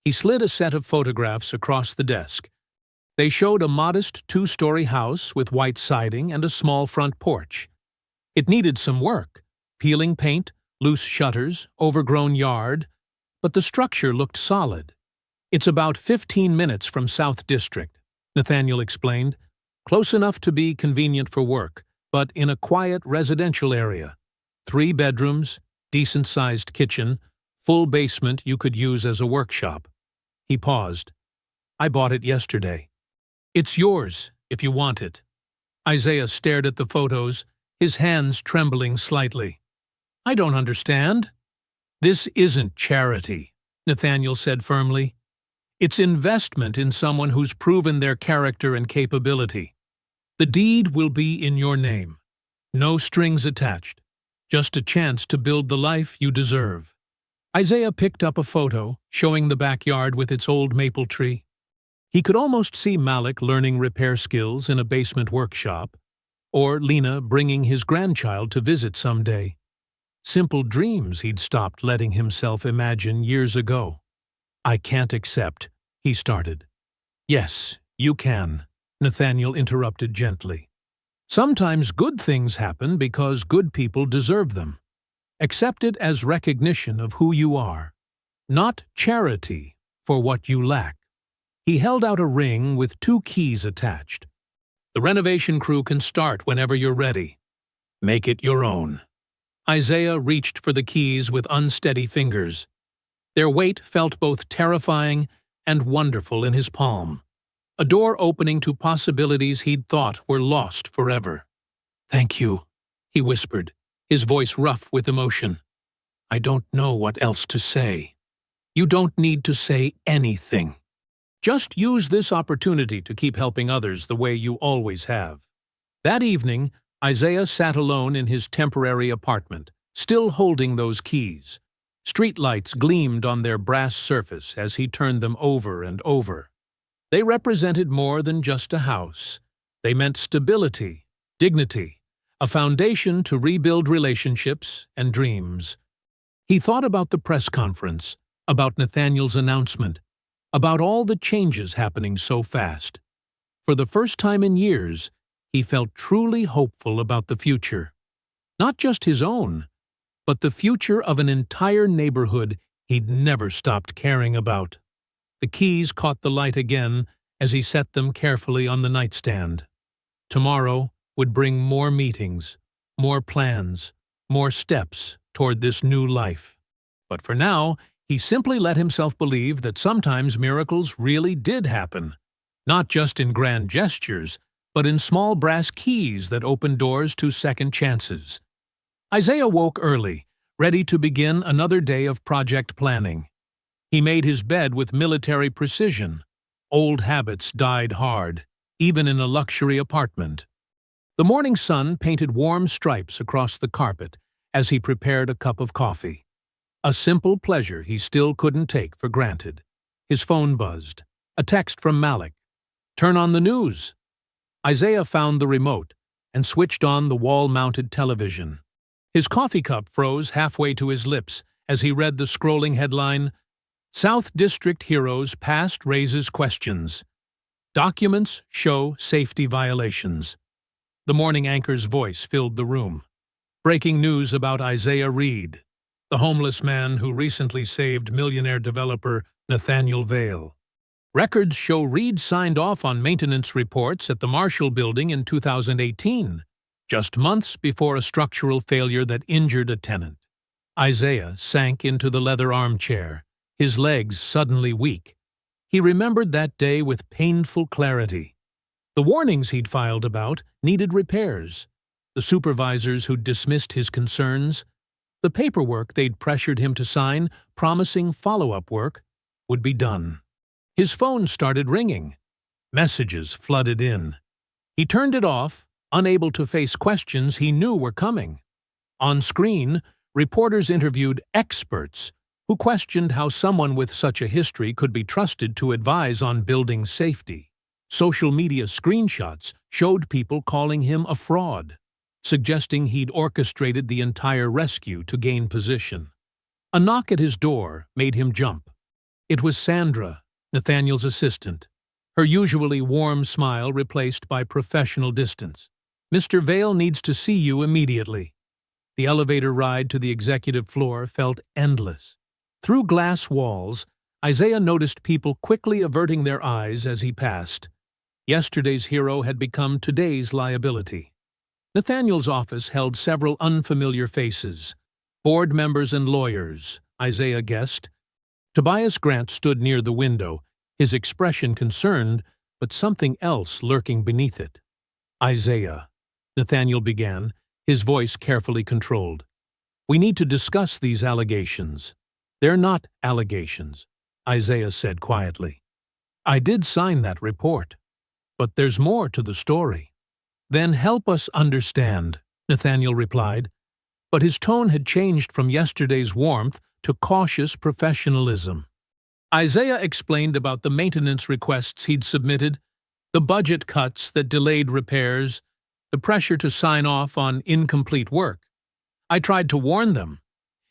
He slid a set of photographs across the desk. They showed a modest two-story house with white siding and a small front porch. It needed some work: peeling paint, loose shutters, overgrown yard, but the structure looked solid. "It's about 15 minutes from South District," Nathaniel explained. "Close enough to be convenient for work, but in a quiet residential area. 3 bedrooms, decent-sized kitchen, full basement you could use as a workshop." He paused. "I bought it yesterday. It's yours, if you want it." Isaiah stared at the photos, his hands trembling slightly. "I don't understand." "This isn't charity," Nathaniel said firmly. "It's investment in someone who's proven their character and capability. The deed will be in your name. No strings attached. Just a chance to build the life you deserve." Isaiah picked up a photo, showing the backyard with its old maple tree. He could almost see Malik learning repair skills in a basement workshop, or Lena bringing his grandchild to visit someday. Simple dreams he'd stopped letting himself imagine years ago. "I can't accept," he started. "Yes, you can," Nathaniel interrupted gently. "Sometimes good things happen because good people deserve them. Accept it as recognition of who you are, not charity for what you lack." He held out a ring with 2 keys attached. "The renovation crew can start whenever you're ready. Make it your own." Isaiah reached for the keys with unsteady fingers. Their weight felt both terrifying and wonderful in his palm, a door opening to possibilities he'd thought were lost forever. "Thank you," he whispered, his voice rough with emotion. "I don't know what else to say." "You don't need to say anything. Just use this opportunity to keep helping others the way you always have." That evening, Isaiah sat alone in his temporary apartment, still holding those keys. Streetlights gleamed on their brass surface as he turned them over and over. They represented more than just a house. They meant stability, dignity, a foundation to rebuild relationships and dreams. He thought about the press conference, about Nathaniel's announcement, about all the changes happening so fast. For the first time in years, he felt truly hopeful about the future. Not just his own, but the future of an entire neighborhood he'd never stopped caring about. The keys caught the light again as he set them carefully on the nightstand. Tomorrow would bring more meetings, more plans, more steps toward this new life. But for now, he simply let himself believe that sometimes miracles really did happen, not just in grand gestures, but in small brass keys that opened doors to second chances. Isaiah woke early, ready to begin another day of project planning. He made his bed with military precision. Old habits died hard, even in a luxury apartment. The morning sun painted warm stripes across the carpet as he prepared a cup of coffee. A simple pleasure he still couldn't take for granted. His phone buzzed. A text from Malik. "Turn on the news." Isaiah found the remote and switched on the wall-mounted television. His coffee cup froze halfway to his lips as he read the scrolling headline, "South District Heroes Past Raises Questions. Documents Show Safety Violations." The morning anchor's voice filled the room. Breaking news about Isaiah Reed, the homeless man who recently saved millionaire developer Nathaniel Vale. Records show Reed signed off on maintenance reports at the Marshall Building in 2018, just months before a structural failure that injured a tenant. Isaiah sank into the leather armchair, his legs suddenly weak. He remembered that day with painful clarity. The warnings he'd filed about needed repairs. The supervisors who'd dismissed his concerns, the paperwork they'd pressured him to sign, promising follow-up work, would be done. His phone started ringing. Messages flooded in. He turned it off, unable to face questions he knew were coming. On screen, reporters interviewed experts who questioned how someone with such a history could be trusted to advise on building safety. Social media screenshots showed people calling him a fraud. suggesting he'd orchestrated the entire rescue to gain position. A knock at his door made him jump. It was Sandra, Nathaniel's assistant, her usually warm smile replaced by professional distance. "Mr. Vale needs to see you immediately." The elevator ride to the executive floor felt endless. Through glass walls, Isaiah noticed people quickly averting their eyes as he passed. Yesterday's hero had become today's liability. Nathaniel's office held several unfamiliar faces, board members and lawyers, Isaiah guessed. Tobias Grant stood near the window, his expression concerned, but something else lurking beneath it. "Isaiah," Nathaniel began, his voice carefully controlled. "We need to discuss these allegations." "They're not allegations," Isaiah said quietly. "I did sign that report. But there's more to the story." "Then help us understand," Nathaniel replied, but his tone had changed from yesterday's warmth to cautious professionalism. Isaiah explained about the maintenance requests he'd submitted, the budget cuts that delayed repairs, the pressure to sign off on incomplete work. "I tried to warn them.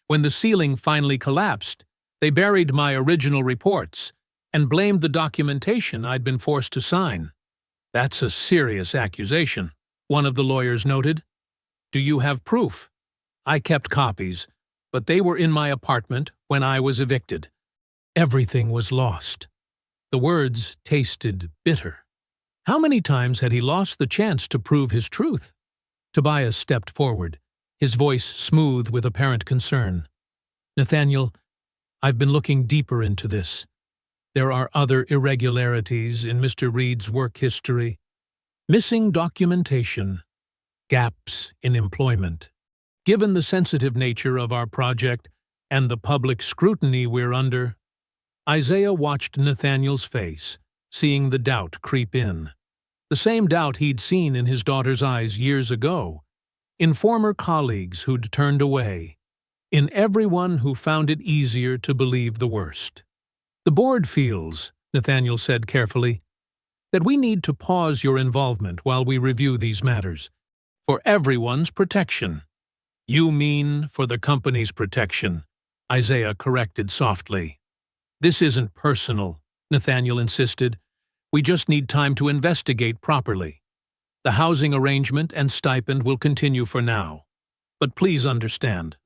When the ceiling finally collapsed, they buried my original reports and blamed the documentation I'd been forced to sign." "That's a serious accusation," one of the lawyers noted. "Do you have proof?" "I kept copies, but they were in my apartment when I was evicted." Everything was lost. The words tasted bitter. How many times had he lost the chance to prove his truth? Tobias stepped forward, his voice smooth with apparent concern. "Nathaniel, I've been looking deeper into this. There are other irregularities in Mr. Reed's work history. Missing documentation, gaps in employment. Given the sensitive nature of our project and the public scrutiny we're under." Isaiah watched Nathaniel's face, seeing the doubt creep in. The same doubt he'd seen in his daughter's eyes years ago, in former colleagues who'd turned away, in everyone who found it easier to believe the worst. "The board feels," Nathaniel said carefully, "that we need to pause your involvement while we review these matters, for everyone's protection." "You mean for the company's protection," Isaiah corrected softly. "This isn't personal," Nathaniel insisted. "We just need time to investigate properly. The housing arrangement and stipend will continue for now. But please understand,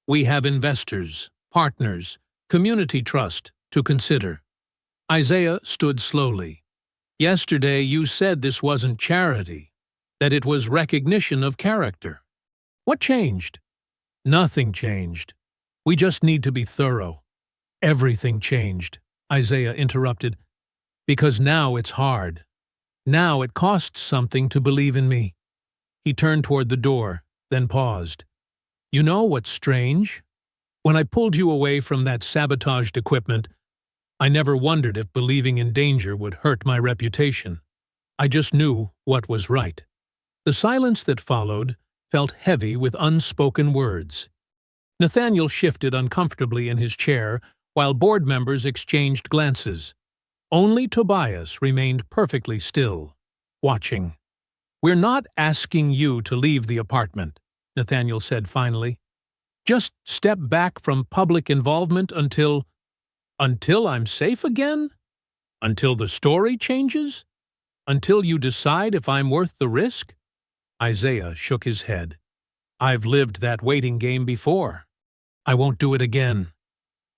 we have investors, partners, community trust to consider." Isaiah stood slowly. "Yesterday you said this wasn't charity, that it was recognition of character. What changed?" "Nothing changed. We just need to be thorough." "Everything changed," Isaiah interrupted, "because now it's hard. Now it costs something to believe in me." He turned toward the door, then paused. "You know what's strange? When I pulled you away from that sabotaged equipment, I never wondered if believing in danger would hurt my reputation. I just knew what was right." The silence that followed felt heavy with unspoken words. Nathaniel shifted uncomfortably in his chair while board members exchanged glances. Only Tobias remained perfectly still, watching. "We're not asking you to leave the apartment," Nathaniel said finally. "Just step back from public involvement until I'm safe again? Until the story changes? Until you decide if I'm worth the risk?" Isaiah shook his head. "I've lived that waiting game before. I won't do it again."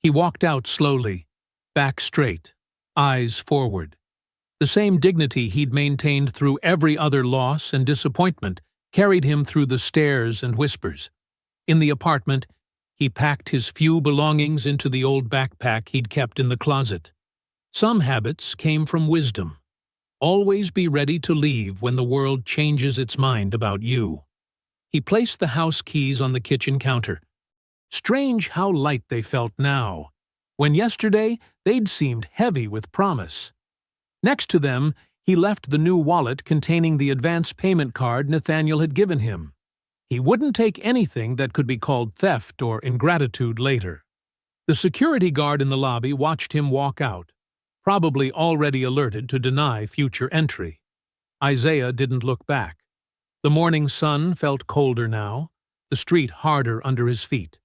He walked out slowly, back straight, eyes forward. The same dignity he'd maintained through every other loss and disappointment carried him through the stares and whispers. In the apartment, he packed his few belongings into the old backpack he'd kept in the closet. Some habits came from wisdom. Always be ready to leave when the world changes its mind about you. He placed the house keys on the kitchen counter. Strange how light they felt now, when yesterday they'd seemed heavy with promise. Next to them, he left the new wallet containing the advance payment card Nathaniel had given him. He wouldn't take anything that could be called theft or ingratitude later. The security guard in the lobby watched him walk out, probably already alerted to deny future entry. Isaiah didn't look back. The morning sun felt colder now, the street harder under his feet.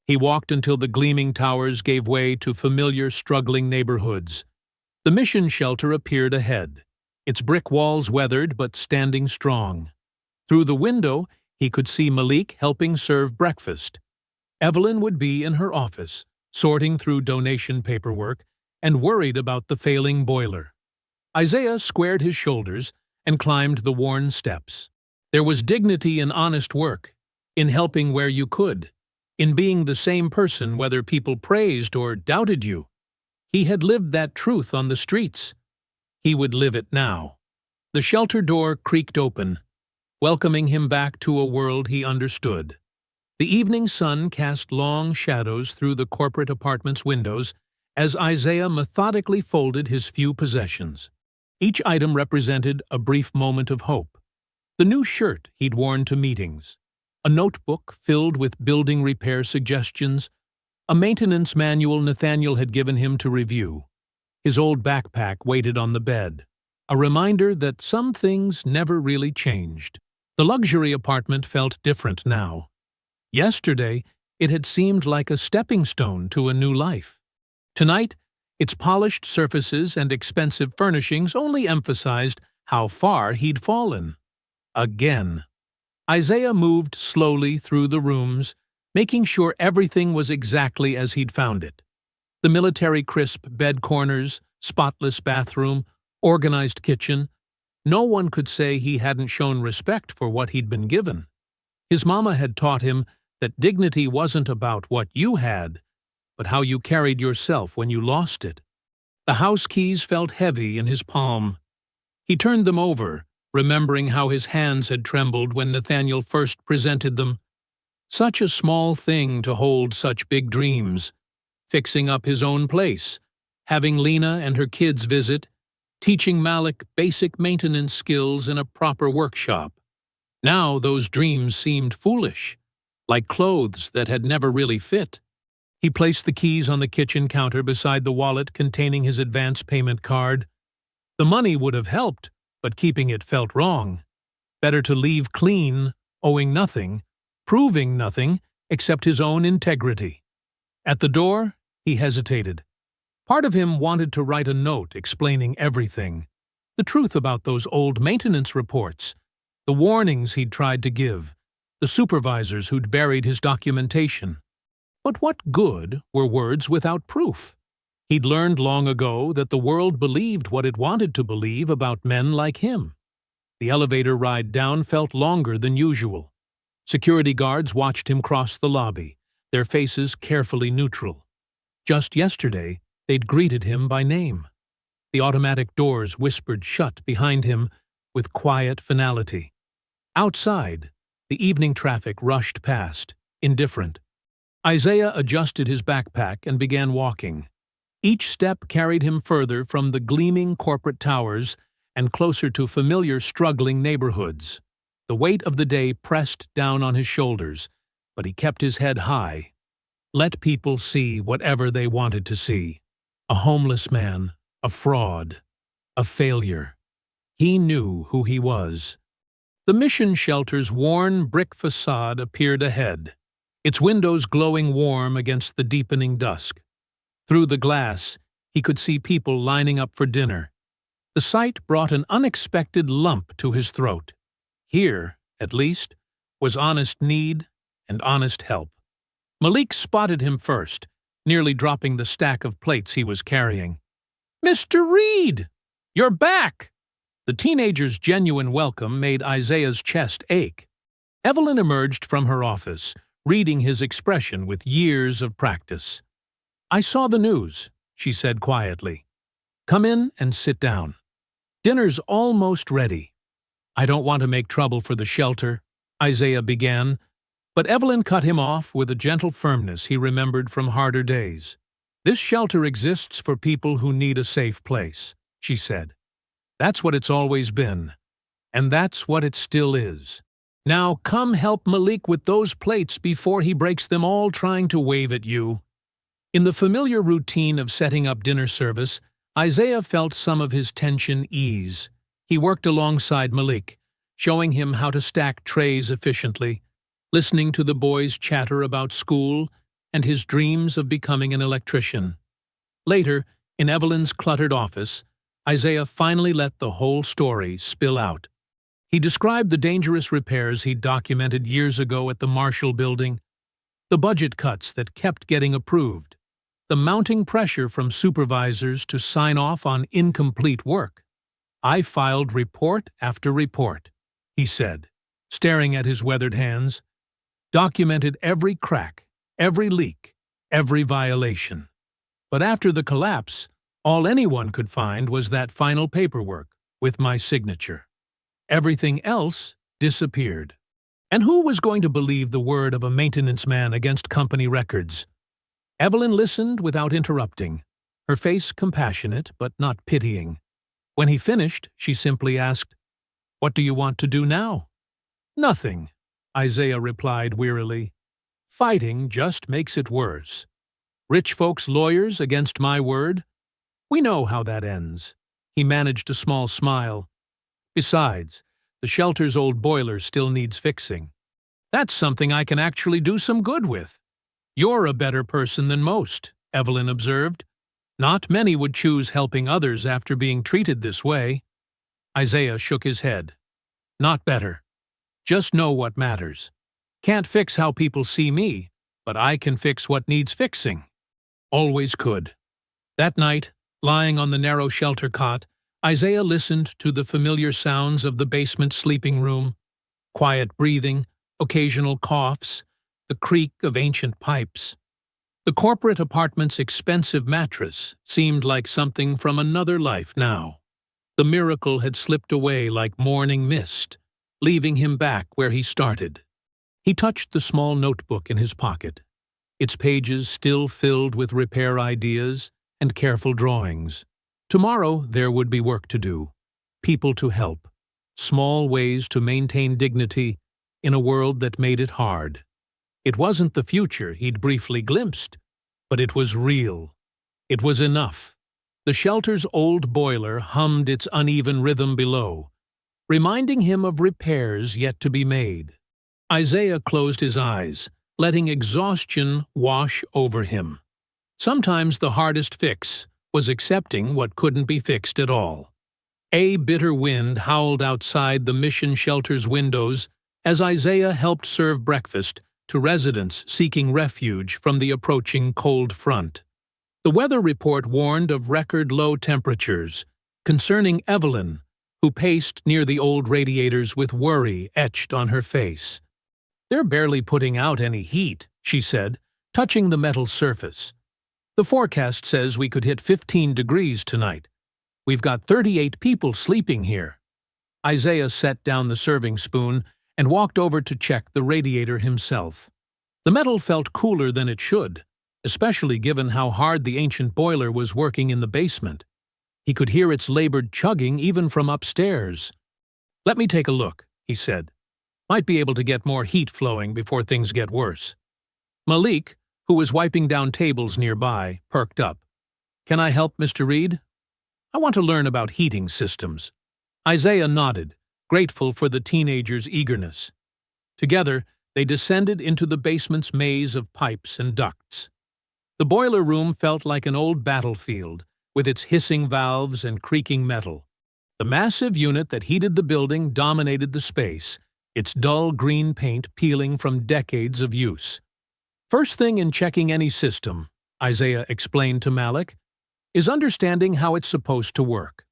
He walked until the gleaming towers gave way to familiar, struggling neighborhoods. The mission shelter appeared ahead, its brick walls weathered but standing strong. Through the window, he could see Malik helping serve breakfast. Evelyn would be in her office, sorting through donation paperwork and worried about the failing boiler. Isaiah squared his shoulders and climbed the worn steps. There was dignity in honest work, in helping where you could, in being the same person whether people praised or doubted you. He had lived that truth on the streets. He would live it now. The shelter door creaked open, welcoming him back to a world he understood. The evening sun cast long shadows through the corporate apartment's windows as Isaiah methodically folded his few possessions. Each item represented a brief moment of hope. The new shirt he'd worn to meetings, a notebook filled with building repair suggestions, a maintenance manual Nathaniel had given him to review. His old backpack waited on the bed, a reminder that some things never really changed. The luxury apartment felt different now. Yesterday, it had seemed like a stepping stone to a new life. Tonight, its polished surfaces and expensive furnishings only emphasized how far he'd fallen. Again. Isaiah moved slowly through the rooms, making sure everything was exactly as he'd found it. The military crisp bed corners, spotless bathroom, organized kitchen. No one could say he hadn't shown respect for what he'd been given. His mama had taught him that dignity wasn't about what you had, but how you carried yourself when you lost it. The house keys felt heavy in his palm. He turned them over, remembering how his hands had trembled when Nathaniel first presented them. Such a small thing to hold such big dreams. Fixing up his own place, having Lena and her kids visit, teaching Malik basic maintenance skills in a proper workshop. Now those dreams seemed foolish, like clothes that had never really fit. He placed the keys on the kitchen counter beside the wallet containing his advance payment card. The money would have helped, but keeping it felt wrong. Better to leave clean, owing nothing, proving nothing except his own integrity. At the door, he hesitated. Part of him wanted to write a note explaining everything. The truth about those old maintenance reports, the warnings he'd tried to give, the supervisors who'd buried his documentation. But what good were words without proof? He'd learned long ago that the world believed what it wanted to believe about men like him. The elevator ride down felt longer than usual. Security guards watched him cross the lobby, their faces carefully neutral. Just yesterday, they'd greeted him by name. The automatic doors whispered shut behind him with quiet finality. Outside, the evening traffic rushed past, indifferent. Isaiah adjusted his backpack and began walking. Each step carried him further from the gleaming corporate towers and closer to familiar struggling neighborhoods. The weight of the day pressed down on his shoulders, but he kept his head high. Let people see whatever they wanted to see. A homeless man, a fraud, a failure. He knew who he was. The mission shelter's worn brick facade appeared ahead, its windows glowing warm against the deepening dusk. Through the glass, he could see people lining up for dinner. The sight brought an unexpected lump to his throat. Here, at least, was honest need and honest help. Malik spotted him first, nearly dropping the stack of plates he was carrying. "Mr. Reed! You're back!" The teenager's genuine welcome made Isaiah's chest ache. Evelyn emerged from her office, reading his expression with years of practice. "I saw the news," she said quietly. "Come in and sit down. Dinner's almost ready." "I don't want to make trouble for the shelter," Isaiah began, but Evelyn cut him off with a gentle firmness he remembered from harder days. "This shelter exists for people who need a safe place," she said. "That's what it's always been, and that's what it still is. Now come help Malik with those plates before he breaks them all trying to wave at you." In the familiar routine of setting up dinner service, Isaiah felt some of his tension ease. He worked alongside Malik, showing him how to stack trays efficiently, listening to the boys chatter about school and his dreams of becoming an electrician. Later, in Evelyn's cluttered office, Isaiah finally let the whole story spill out. He described the dangerous repairs he'd documented years ago at the Marshall Building, the budget cuts that kept getting approved, the mounting pressure from supervisors to sign off on incomplete work. "I filed report after report," he said, staring at his weathered hands, "documented every crack, every leak, every violation. But after the collapse, all anyone could find was that final paperwork with my signature. Everything else disappeared." And who was going to believe the word of a maintenance man against company records? Evelyn listened without interrupting, her face compassionate but not pitying. When he finished, she simply asked, "What do you want to do now?" "Nothing," Isaiah replied wearily. "Fighting just makes it worse. Rich folks' lawyers against my word? We know how that ends." He managed a small smile. "Besides, the shelter's old boiler still needs fixing. That's something I can actually do some good with." "You're a better person than most," Evelyn observed. "Not many would choose helping others after being treated this way." Isaiah shook his head. "Not better. Just know what matters. Can't fix how people see me, but I can fix what needs fixing." Always could. That night, lying on the narrow shelter cot, Isaiah listened to the familiar sounds of the basement sleeping room: quiet breathing, occasional coughs, the creak of ancient pipes. The corporate apartment's expensive mattress seemed like something from another life now. The miracle had slipped away like morning mist, leaving him back where he started. He touched the small notebook in his pocket, its pages still filled with repair ideas and careful drawings. Tomorrow there would be work to do, people to help, small ways to maintain dignity in a world that made it hard. It wasn't the future he'd briefly glimpsed, but it was real. It was enough. The shelter's old boiler hummed its uneven rhythm below, reminding him of repairs yet to be made. Isaiah closed his eyes, letting exhaustion wash over him. Sometimes the hardest fix was accepting what couldn't be fixed at all. A bitter wind howled outside the mission shelter's windows as Isaiah helped serve breakfast to residents seeking refuge from the approaching cold front. The weather report warned of record-low temperatures, concerning Evelyn, who paced near the old radiators with worry etched on her face. "They're barely putting out any heat," she said, touching the metal surface. "The forecast says we could hit 15 degrees tonight. We've got 38 people sleeping here." Isaiah set down the serving spoon and walked over to check the radiator himself. The metal felt cooler than it should, especially given how hard the ancient boiler was working in the basement. He could hear its labored chugging even from upstairs. "Let me take a look," he said. "Might be able to get more heat flowing before things get worse." Malik, who was wiping down tables nearby, perked up. "Can I help, Mr. Reed?" "I want to learn about heating systems." Isaiah nodded, grateful for the teenager's eagerness. Together, they descended into the basement's maze of pipes and ducts. The boiler room felt like an old battlefield, with its hissing valves and creaking metal. The massive unit that heated the building dominated the space, its dull green paint peeling from decades of use. "First thing in checking any system," Isaiah explained to Malik, "is understanding how it's supposed to work.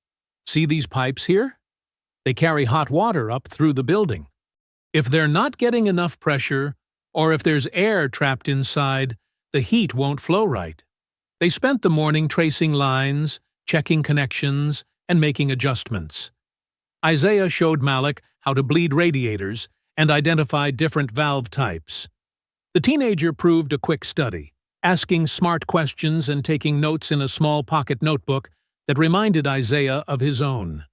See these pipes here? They carry hot water up through the building. If they're not getting enough pressure, or if there's air trapped inside, the heat won't flow right." They spent the morning tracing lines, checking connections, and making adjustments. Isaiah showed Malik how to bleed radiators and identify different valve types. The teenager proved a quick study, asking smart questions and taking notes in a small pocket notebook that reminded Isaiah of his own.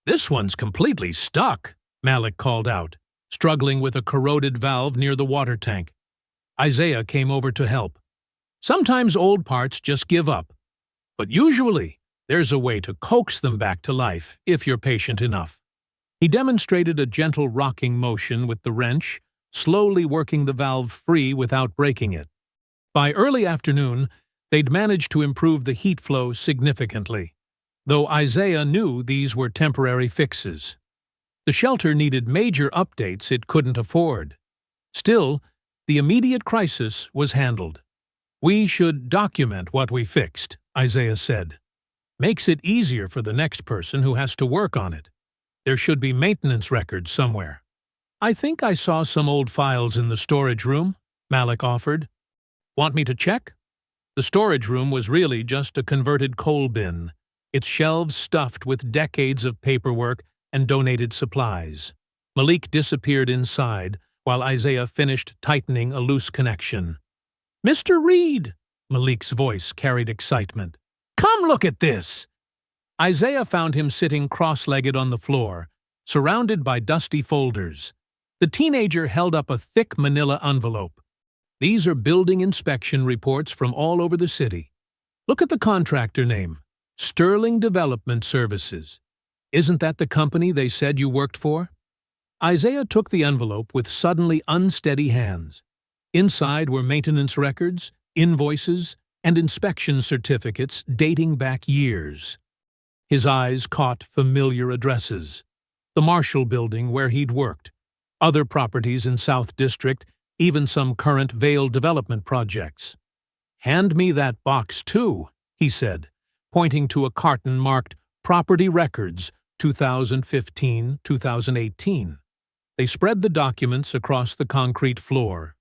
"This one's completely stuck," Malik called out, struggling with a corroded valve near the water tank. Isaiah came over to help. "Sometimes old parts just give up, but usually there's a way to coax them back to life if you're patient enough." He demonstrated a gentle rocking motion with the wrench, slowly working the valve free without breaking it. By early afternoon, they'd managed to improve the heat flow significantly, though Isaiah knew these were temporary fixes. The shelter needed major updates it couldn't afford. Still, the immediate crisis was handled. "We should document what we fixed," Isaiah said. "Makes it easier for the next person who has to work on it. There should be maintenance records somewhere." "I think I saw some old files in the storage room," Malik offered. "Want me to check?" The storage room was really just a converted coal bin, its shelves stuffed with decades of paperwork and donated supplies. Malik disappeared inside while Isaiah finished tightening a loose connection. "Mr. Reed!" Malik's voice carried excitement. "Come look at this!" Isaiah found him sitting cross-legged on the floor, surrounded by dusty folders. The teenager held up a thick manila envelope. "These are building inspection reports from all over the city. Look at the contractor name, Sterling Development Services. Isn't that the company they said you worked for?" Isaiah took the envelope with suddenly unsteady hands. Inside were maintenance records, invoices, and inspection certificates dating back years. His eyes caught familiar addresses. The Marshall Building where he'd worked, other properties in South District, even some current Vale development projects. "Hand me that box, too," he said, pointing to a carton marked Property Records 2015-2018. They spread the documents across the concrete floor.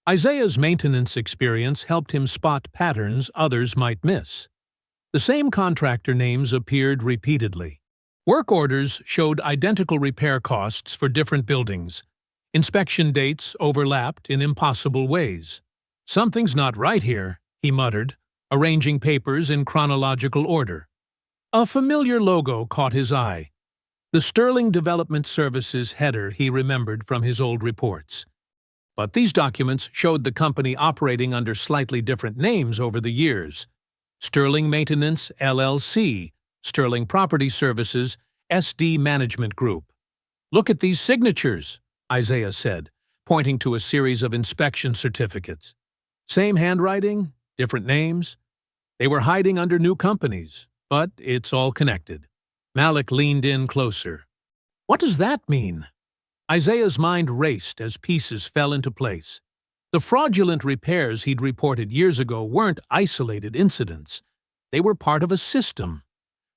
Isaiah's maintenance experience helped him spot patterns others might miss. The same contractor names appeared repeatedly. Work orders showed identical repair costs for different buildings. Inspection dates overlapped in impossible ways. "Something's not right here," he muttered, arranging papers in chronological order. A familiar logo caught his eye. The Sterling Development Services header he remembered from his old reports. But these documents showed the company operating under slightly different names over the years. Sterling Maintenance, LLC, Sterling Property Services, SD Management Group. "Look at these signatures," Isaiah said, pointing to a series of inspection certificates. "Same handwriting, different names. They were hiding under new companies, but it's all connected." Malik leaned in closer. "What does that mean?" Isaiah's mind raced as pieces fell into place. The fraudulent repairs he'd reported years ago weren't isolated incidents. They were part of a system.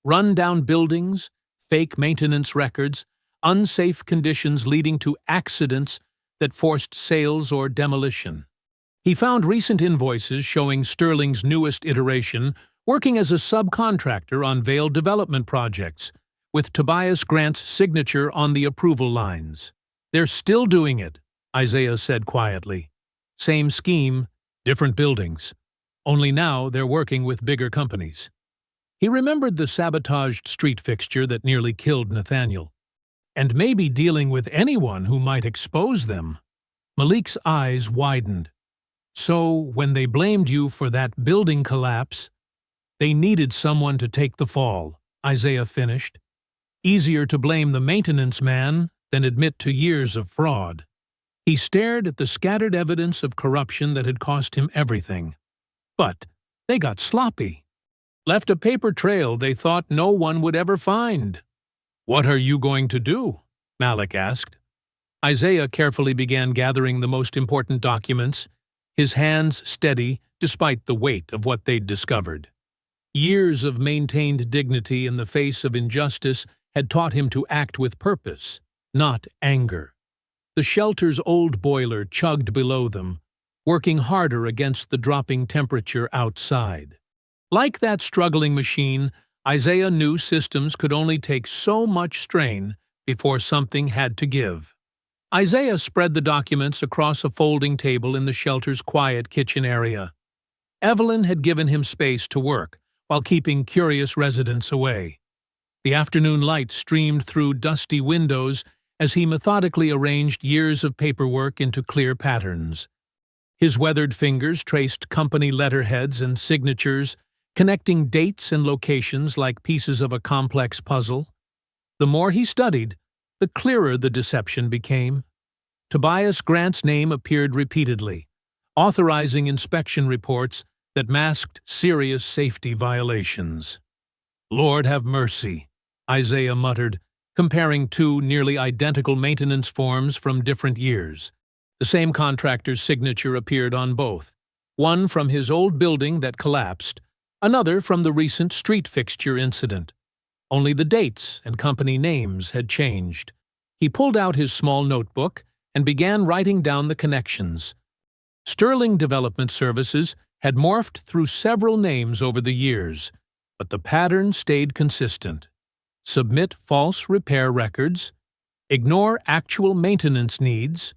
Run-down buildings, fake maintenance records, unsafe conditions leading to accidents that forced sales or demolition. He found recent invoices showing Sterling's newest iteration working as a subcontractor on Vale development projects, with Tobias Grant's signature on the approval lines. "They're still doing it," Isaiah said quietly. "Same scheme, different buildings. Only now they're working with bigger companies." He remembered the sabotaged street fixture that nearly killed Nathaniel. And maybe dealing with anyone who might expose them. Malik's eyes widened. "So, when they blamed you for that building collapse, they needed someone to take the fall," Isaiah finished. "Easier to blame the maintenance man than admit to years of fraud." He stared at the scattered evidence of corruption that had cost him everything. But they got sloppy. Left a paper trail they thought no one would ever find. "What are you going to do?" Malik asked. Isaiah carefully began gathering the most important documents, his hands steady despite the weight of what they'd discovered. Years of maintained dignity in the face of injustice had taught him to act with purpose, not anger. The shelter's old boiler chugged below them, working harder against the dropping temperature outside. Like that struggling machine, Isaiah knew systems could only take so much strain before something had to give. Isaiah spread the documents across a folding table in the shelter's quiet kitchen area. Evelyn had given him space to work, while keeping curious residents away. The afternoon light streamed through dusty windows as he methodically arranged years of paperwork into clear patterns. His weathered fingers traced company letterheads and signatures, connecting dates and locations like pieces of a complex puzzle. The more he studied, the clearer the deception became. Tobias Grant's name appeared repeatedly, authorizing inspection reports that masked serious safety violations. "Lord have mercy," Isaiah muttered, comparing two nearly identical maintenance forms from different years. The same contractor's signature appeared on both, one from his old building that collapsed, another from the recent street fixture incident. Only the dates and company names had changed. He pulled out his small notebook and began writing down the connections. Sterling Development Services had morphed through several names over the years, but the pattern stayed consistent. Submit false repair records, ignore actual maintenance needs,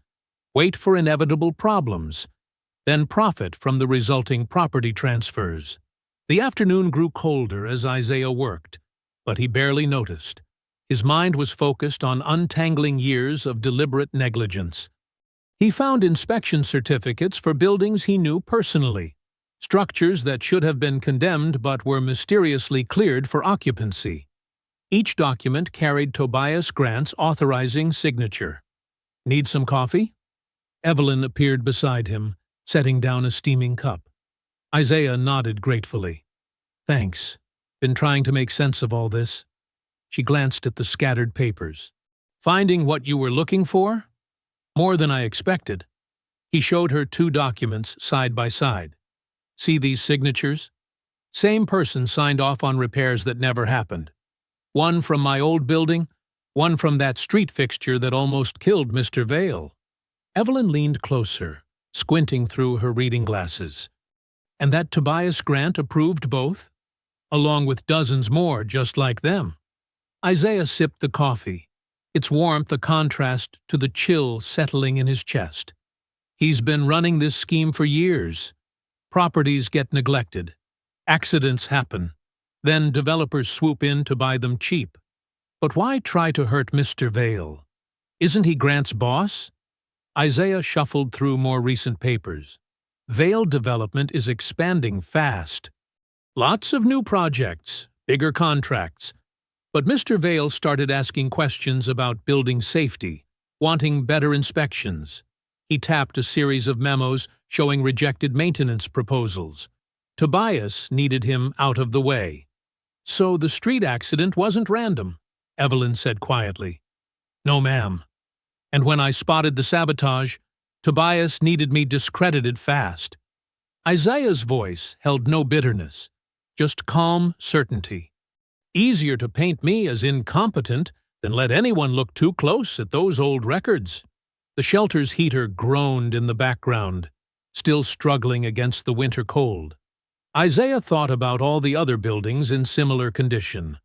wait for inevitable problems, then profit from the resulting property transfers. The afternoon grew colder as Isaiah worked, but he barely noticed. His mind was focused on untangling years of deliberate negligence. He found inspection certificates for buildings he knew personally, structures that should have been condemned but were mysteriously cleared for occupancy. Each document carried Tobias Grant's authorizing signature. "Need some coffee?" Evelyn appeared beside him, setting down a steaming cup. Isaiah nodded gratefully. "Thanks. Been trying to make sense of all this." She glanced at the scattered papers. "Finding what you were looking for?" "More than I expected." He showed her two documents side by side. "See these signatures? Same person signed off on repairs that never happened. One from my old building, one from that street fixture that almost killed Mr. Vale." Evelyn leaned closer, squinting through her reading glasses. "And that Tobias Grant approved both? Along with dozens more just like them." Isaiah sipped the coffee, its warmth a contrast to the chill settling in his chest. "He's been running this scheme for years. Properties get neglected. Accidents happen. Then developers swoop in to buy them cheap. But why try to hurt Mr. Vale? Isn't he Grant's boss?" Isaiah shuffled through more recent papers. "Vale Development is expanding fast. Lots of new projects, bigger contracts. But Mr. Vale started asking questions about building safety, wanting better inspections. He tapped a series of memos showing rejected maintenance proposals. Tobias needed him out of the way. "So the street accident wasn't random," Evelyn said quietly. "No, ma'am. And when I spotted the sabotage, Tobias needed me discredited fast." Isaiah's voice held no bitterness, just calm certainty. "Easier to paint me as incompetent than let anyone look too close at those old records." The shelter's heater groaned in the background, still struggling against the winter cold. Isaiah thought about all the other buildings in similar condition,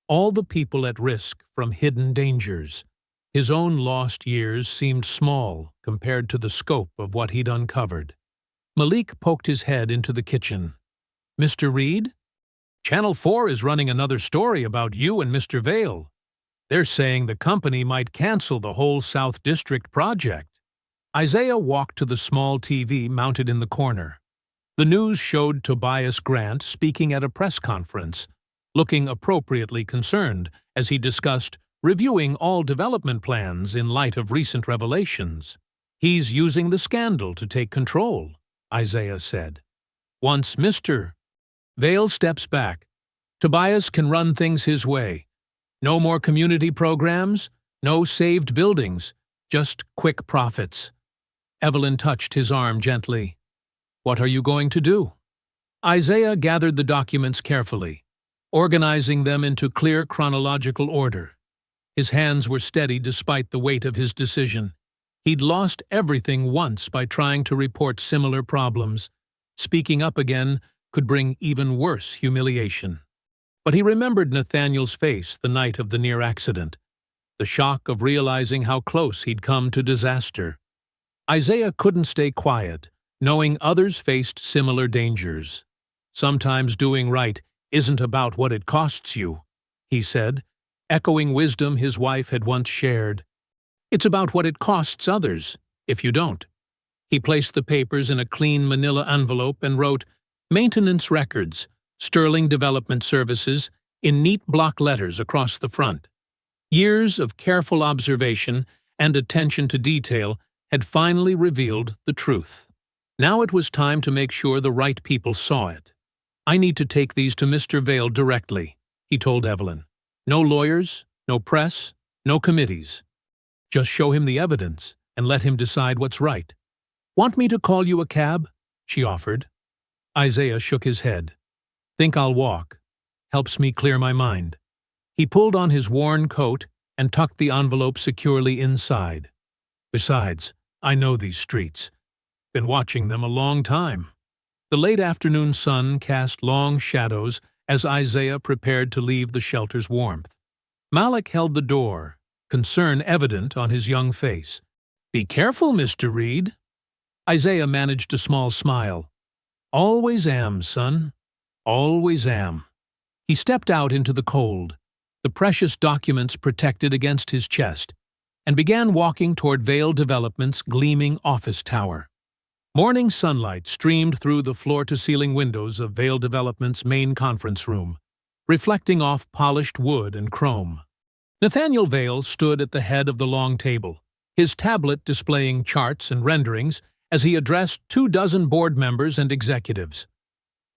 all the people at risk from hidden dangers. His own lost years seemed small compared to the scope of what he'd uncovered. Malik poked his head into the kitchen. "Mr. Reed? Channel 4 is running another story about you and Mr. Vale. They're saying the company might cancel the whole South District project." Isaiah walked to the small TV mounted in the corner. The news showed Tobias Grant speaking at a press conference, looking appropriately concerned as he discussed reviewing all development plans in light of recent revelations. "He's using the scandal to take control," Isaiah said. "Once Mr. Vale steps back, Tobias can run things his way. No more community programs, no saved buildings, just quick profits." Evelyn touched his arm gently. "What are you going to do?" Isaiah gathered the documents carefully, organizing them into clear chronological order. His hands were steady despite the weight of his decision. He'd lost everything once by trying to report similar problems. Speaking up again could bring even worse humiliation. But he remembered Nathaniel's face the night of the near accident, the shock of realizing how close he'd come to disaster. Isaiah couldn't stay quiet, knowing others faced similar dangers. "Sometimes doing right isn't about what it costs you," he said, echoing wisdom his wife had once shared. "It's about what it costs others, if you don't." He placed the papers in a clean manila envelope and wrote, "Maintenance Records, Sterling Development Services," in neat block letters across the front. Years of careful observation and attention to detail had finally revealed the truth. Now it was time to make sure the right people saw it. "I need to take these to Mr. Vale directly," he told Evelyn. "No lawyers, no press, no committees. Just show him the evidence and let him decide what's right." "Want me to call you a cab?" she offered. Isaiah shook his head. "Think I'll walk. Helps me clear my mind." He pulled on his worn coat and tucked the envelope securely inside. "Besides, I know these streets. Been watching them a long time." The late afternoon sun cast long shadows as Isaiah prepared to leave the shelter's warmth. Malik held the door, concern evident on his young face. "Be careful, Mr. Reed." Isaiah managed a small smile. "Always am, son. Always am." He stepped out into the cold, the precious documents protected against his chest, and began walking toward Vale Development's gleaming office tower. Morning sunlight streamed through the floor-to-ceiling windows of Vale Development's main conference room, reflecting off polished wood and chrome. Nathaniel Vale stood at the head of the long table, his tablet displaying charts and renderings as he addressed 24 board members and executives.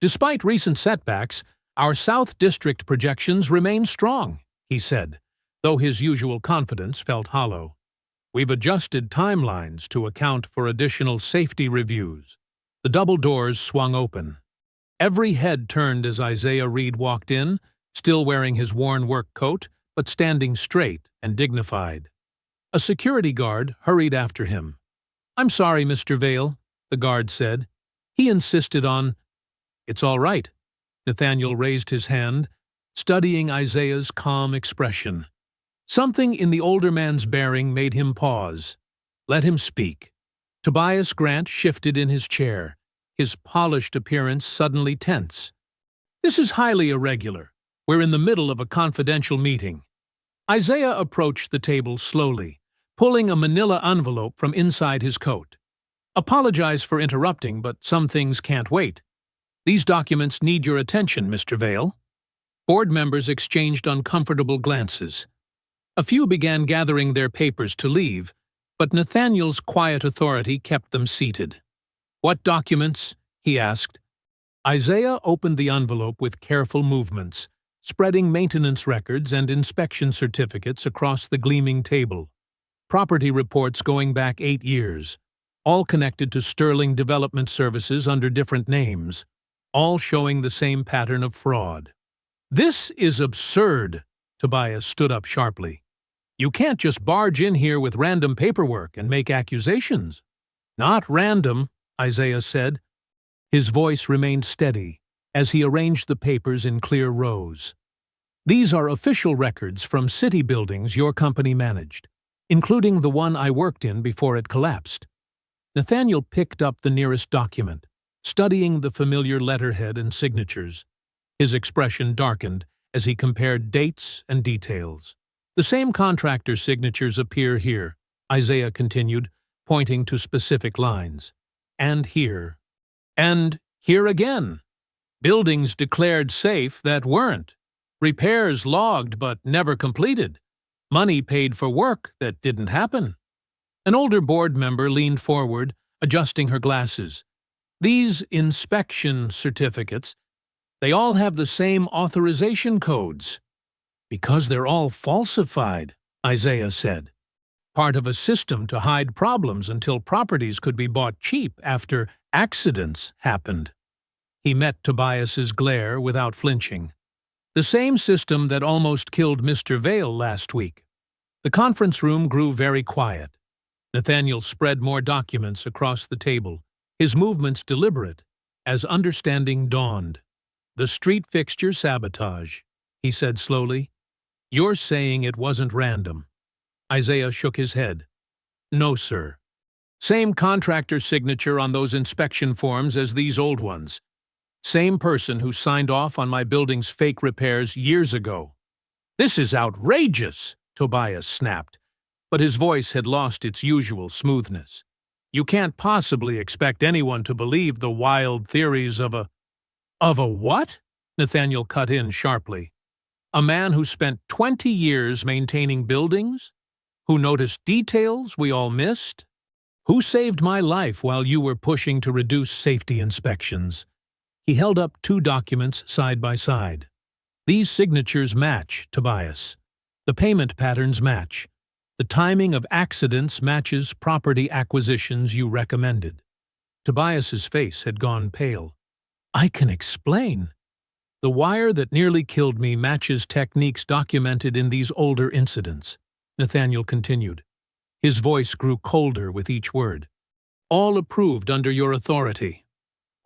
"Despite recent setbacks, our South District projections remain strong," he said, though his usual confidence felt hollow. "We've adjusted timelines to account for additional safety reviews." The double doors swung open. Every head turned as Isaiah Reed walked in, still wearing his worn work coat, but standing straight and dignified. A security guard hurried after him. "I'm sorry, Mr. Vale," the guard said. He insisted on, "It's all right." Nathaniel raised his hand, studying Isaiah's calm expression. Something in the older man's bearing made him pause. Let him speak. Tobias Grant shifted in his chair, his polished appearance suddenly tense. "This is highly irregular. We're in the middle of a confidential meeting." Isaiah approached the table slowly, pulling a manila envelope from inside his coat. "Apologize for interrupting, but some things can't wait. These documents need your attention, Mr. Vale." Board members exchanged uncomfortable glances. A few began gathering their papers to leave, but Nathaniel's quiet authority kept them seated. "What documents?" he asked. Isaiah opened the envelope with careful movements, spreading maintenance records and inspection certificates across the gleaming table. Property reports going back 8 years, all connected to Sterling Development Services under different names, all showing the same pattern of fraud. "This is absurd," Tobias stood up sharply. "You can't just barge in here with random paperwork and make accusations." "Not random," Isaiah said. His voice remained steady as he arranged the papers in clear rows. "These are official records from city buildings your company managed, including the one I worked in before it collapsed." Nathaniel picked up the nearest document, studying the familiar letterhead and signatures. His expression darkened as he compared dates and details. "The same contractor's signatures appear here," Isaiah continued, pointing to specific lines. "And here. And here again. Buildings declared safe that weren't. Repairs logged but never completed. Money paid for work that didn't happen." An older board member leaned forward, adjusting her glasses. "These inspection certificates, they all have the same authorization codes." "Because they're all falsified," Isaiah said. "Part of a system to hide problems until properties could be bought cheap after accidents happened." He met Tobias's glare without flinching. "The same system that almost killed Mr. Vale last week." The conference room grew very quiet. Nathaniel spread more documents across the table, his movements deliberate, as understanding dawned. "The street fixture sabotage," he said slowly. "You're saying it wasn't random." Isaiah shook his head. "No, sir. Same contractor signature on those inspection forms as these old ones. Same person who signed off on my building's fake repairs years ago." "This is outrageous," Tobias snapped, but his voice had lost its usual smoothness. "You can't possibly expect anyone to believe the wild theories of a—" "Of a what?" Nathaniel cut in sharply. A man who spent 20 years maintaining buildings? Who noticed details we all missed? Who saved my life while you were pushing to reduce safety inspections? He held up 2 documents side by side. These signatures match, Tobias. The payment patterns match. The timing of accidents matches property acquisitions you recommended. Tobias's face had gone pale. I can explain. The wire that nearly killed me matches techniques documented in these older incidents, Nathaniel continued. His voice grew colder with each word. All approved under your authority.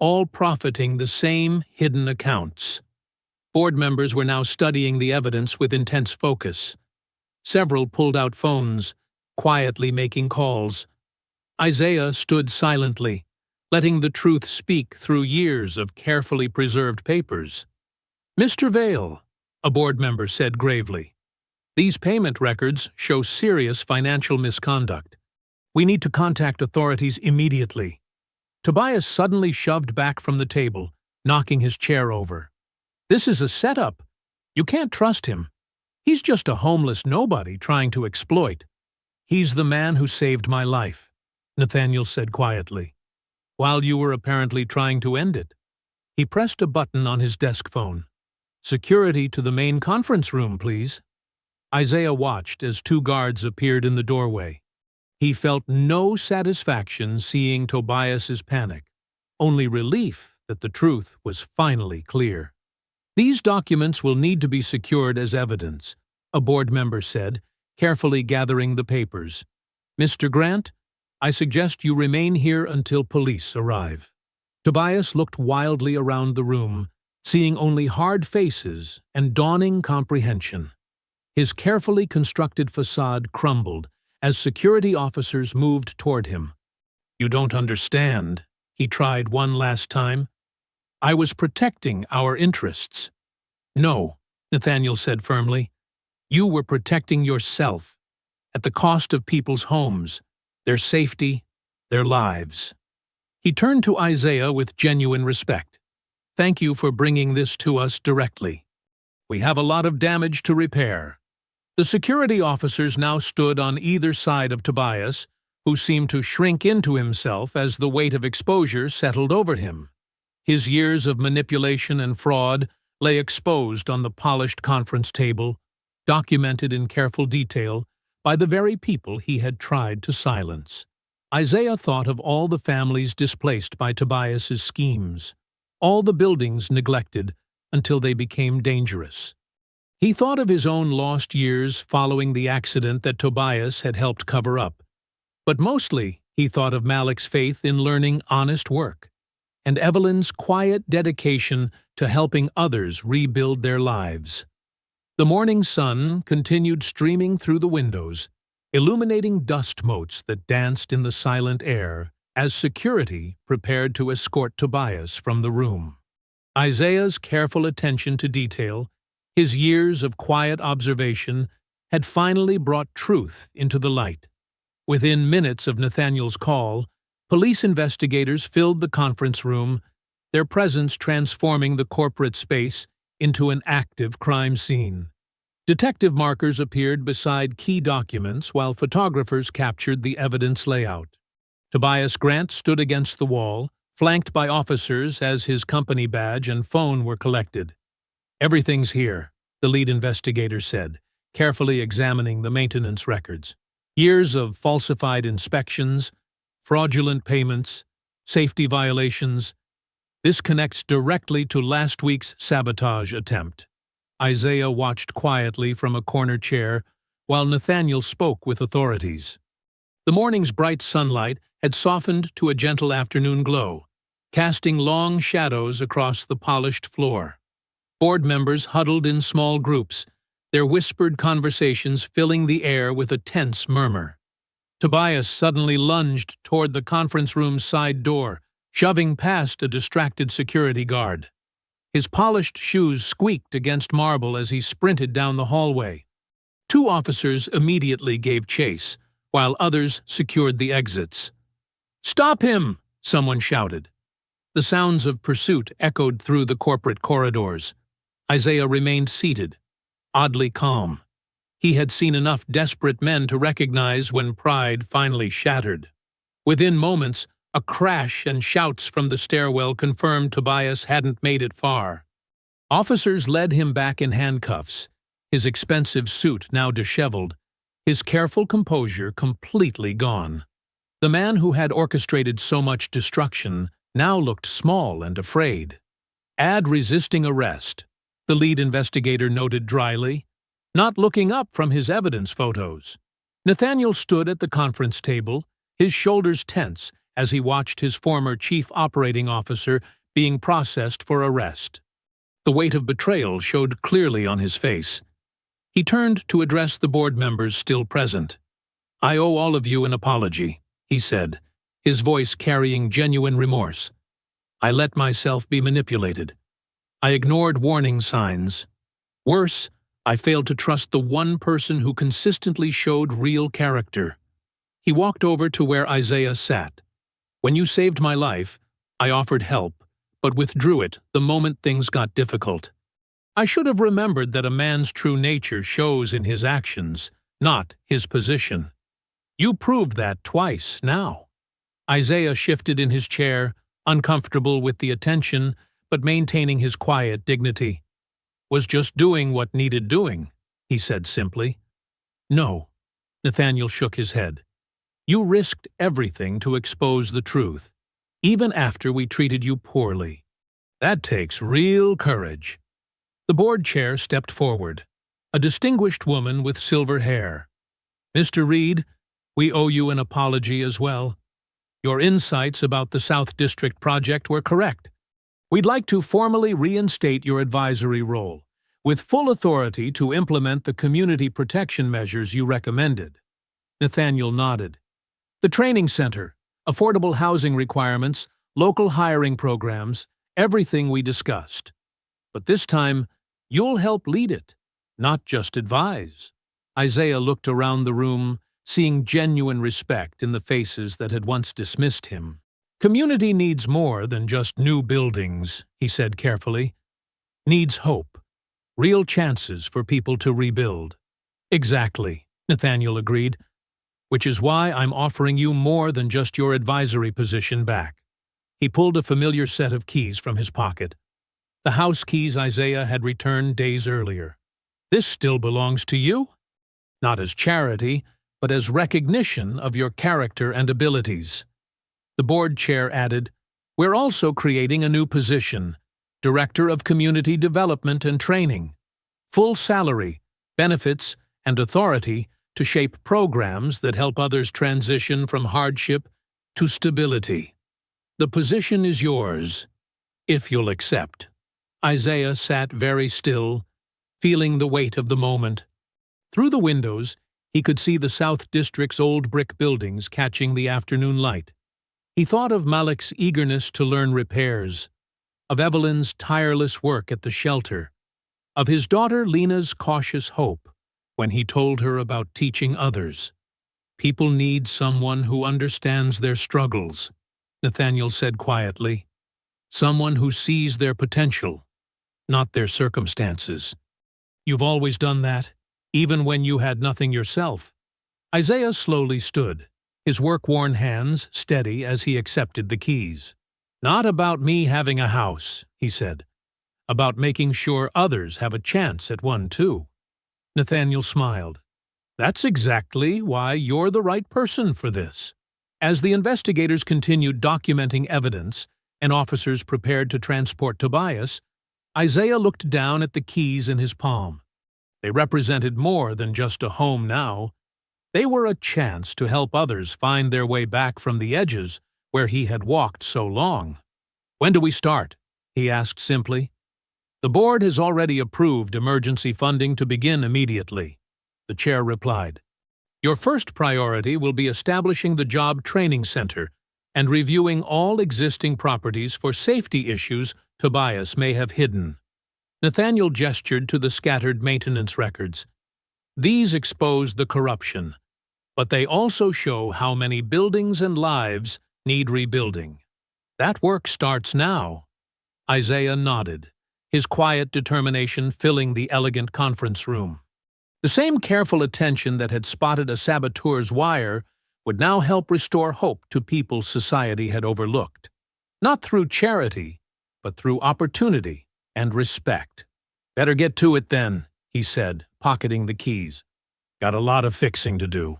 All profiting the same hidden accounts. Board members were now studying the evidence with intense focus. Several pulled out phones, quietly making calls. Isaiah stood silently, letting the truth speak through years of carefully preserved papers. Mr. Vale, a board member said gravely, these payment records show serious financial misconduct. We need to contact authorities immediately. Tobias suddenly shoved back from the table, knocking his chair over. This is a setup. You can't trust him. He's just a homeless nobody trying to exploit. He's the man who saved my life, Nathaniel said quietly, while you were apparently trying to end it. He pressed a button on his desk phone. Security to the main conference room, please. Isaiah watched as 2 guards appeared in the doorway. He felt no satisfaction seeing Tobias's panic, only relief that the truth was finally clear. These documents will need to be secured as evidence, a board member said, carefully gathering the papers. Mr. Grant, I suggest you remain here until police arrive. Tobias looked wildly around the room, seeing only hard faces and dawning comprehension. His carefully constructed facade crumbled as security officers moved toward him. You don't understand, he tried one last time. I was protecting our interests. No, Nathaniel said firmly. You were protecting yourself, at the cost of people's homes, their safety, their lives. He turned to Isaiah with genuine respect. Thank you for bringing this to us directly. We have a lot of damage to repair. The security officers now stood on either side of Tobias, who seemed to shrink into himself as the weight of exposure settled over him. His years of manipulation and fraud lay exposed on the polished conference table, documented in careful detail by the very people he had tried to silence. Isaiah thought of all the families displaced by Tobias's schemes, all the buildings neglected until they became dangerous. He thought of his own lost years following the accident that Tobias had helped cover up. But mostly, he thought of Malik's faith in learning honest work, and Evelyn's quiet dedication to helping others rebuild their lives. The morning sun continued streaming through the windows, illuminating dust motes that danced in the silent air as security prepared to escort Tobias from the room. Isaiah's careful attention to detail, his years of quiet observation, had finally brought truth into the light. Within minutes of Nathaniel's call, police investigators filled the conference room, their presence transforming the corporate space into an active crime scene. Detective markers appeared beside key documents while photographers captured the evidence layout. Tobias Grant stood against the wall, flanked by officers as his company badge and phone were collected. Everything's here, the lead investigator said, carefully examining the maintenance records. Years of falsified inspections, fraudulent payments, safety violations. This connects directly to last week's sabotage attempt. Isaiah watched quietly from a corner chair while Nathaniel spoke with authorities. The morning's bright sunlight had softened to a gentle afternoon glow, casting long shadows across the polished floor. Board members huddled in small groups, their whispered conversations filling the air with a tense murmur. Tobias suddenly lunged toward the conference room's side door, shoving past a distracted security guard. His polished shoes squeaked against marble as he sprinted down the hallway. 2 officers immediately gave chase, while others secured the exits. "Stop him!" someone shouted. The sounds of pursuit echoed through the corporate corridors. Isaiah remained seated, oddly calm. He had seen enough desperate men to recognize when pride finally shattered. Within moments, a crash and shouts from the stairwell confirmed Tobias hadn't made it far. Officers led him back in handcuffs, his expensive suit now disheveled, his careful composure completely gone. The man who had orchestrated so much destruction now looked small and afraid. Add resisting arrest, the lead investigator noted dryly, not looking up from his evidence photos. Nathaniel stood at the conference table, his shoulders tense as he watched his former chief operating officer being processed for arrest. The weight of betrayal showed clearly on his face. He turned to address the board members still present. "I owe all of you an apology," he said, his voice carrying genuine remorse. "I let myself be manipulated. I ignored warning signs. Worse, I failed to trust the one person who consistently showed real character." He walked over to where Isaiah sat. "When you saved my life, I offered help, but withdrew it the moment things got difficult. I should have remembered that a man's true nature shows in his actions, not his position. You proved that twice now." Isaiah shifted in his chair, uncomfortable with the attention, but maintaining his quiet dignity. "Was just doing what needed doing," he said simply. "No," Nathaniel shook his head. "You risked everything to expose the truth, even after we treated you poorly. That takes real courage." The board chair stepped forward, a distinguished woman with silver hair. "Mr. Reed, we owe you an apology as well. Your insights about the South District project were correct. We'd like to formally reinstate your advisory role, with full authority to implement the community protection measures you recommended." Nathaniel nodded. "The training center, affordable housing requirements, local hiring programs, everything we discussed. But this time, you'll help lead it, not just advise." Isaiah looked around the room, seeing genuine respect in the faces that had once dismissed him. "Community needs more than just new buildings," he said carefully. "Needs hope. Real chances for people to rebuild." "Exactly," Nathaniel agreed. "Which is why I'm offering you more than just your advisory position back." He pulled a familiar set of keys from his pocket. The house keys Isaiah had returned days earlier. "This still belongs to you? Not as charity, but as recognition of your character and abilities." The board chair added, "We're also creating a new position, Director of Community Development and Training. Full salary, benefits, and authority to shape programs that help others transition from hardship to stability. The position is yours, if you'll accept." Isaiah sat very still, feeling the weight of the moment. Through the windows, he could see the South District's old brick buildings catching the afternoon light. He thought of Malik's eagerness to learn repairs, of Evelyn's tireless work at the shelter, of his daughter Lena's cautious hope when he told her about teaching others. "People need someone who understands their struggles," Nathaniel said quietly. "Someone who sees their potential, not their circumstances. You've always done that, even when you had nothing yourself." Isaiah slowly stood, his work-worn hands steady as he accepted the keys. "Not about me having a house," he said. "About making sure others have a chance at one too." Nathaniel smiled. "That's exactly why you're the right person for this." As the investigators continued documenting evidence and officers prepared to transport Tobias, Isaiah looked down at the keys in his palm. They represented more than just a home now. They were a chance to help others find their way back from the edges where he had walked so long. "When do we start?" he asked simply. "The board has already approved emergency funding to begin immediately," the chair replied. "Your first priority will be establishing the job training center and reviewing all existing properties for safety issues Tobias may have hidden." Nathaniel gestured to the scattered maintenance records. "These expose the corruption, but they also show how many buildings and lives need rebuilding. That work starts now." Isaiah nodded, his quiet determination filling the elegant conference room. The same careful attention that had spotted a saboteur's wire would now help restore hope to people society had overlooked. Not through charity, but through opportunity and respect. "Better get to it then," he said, pocketing the keys. "Got a lot of fixing to do."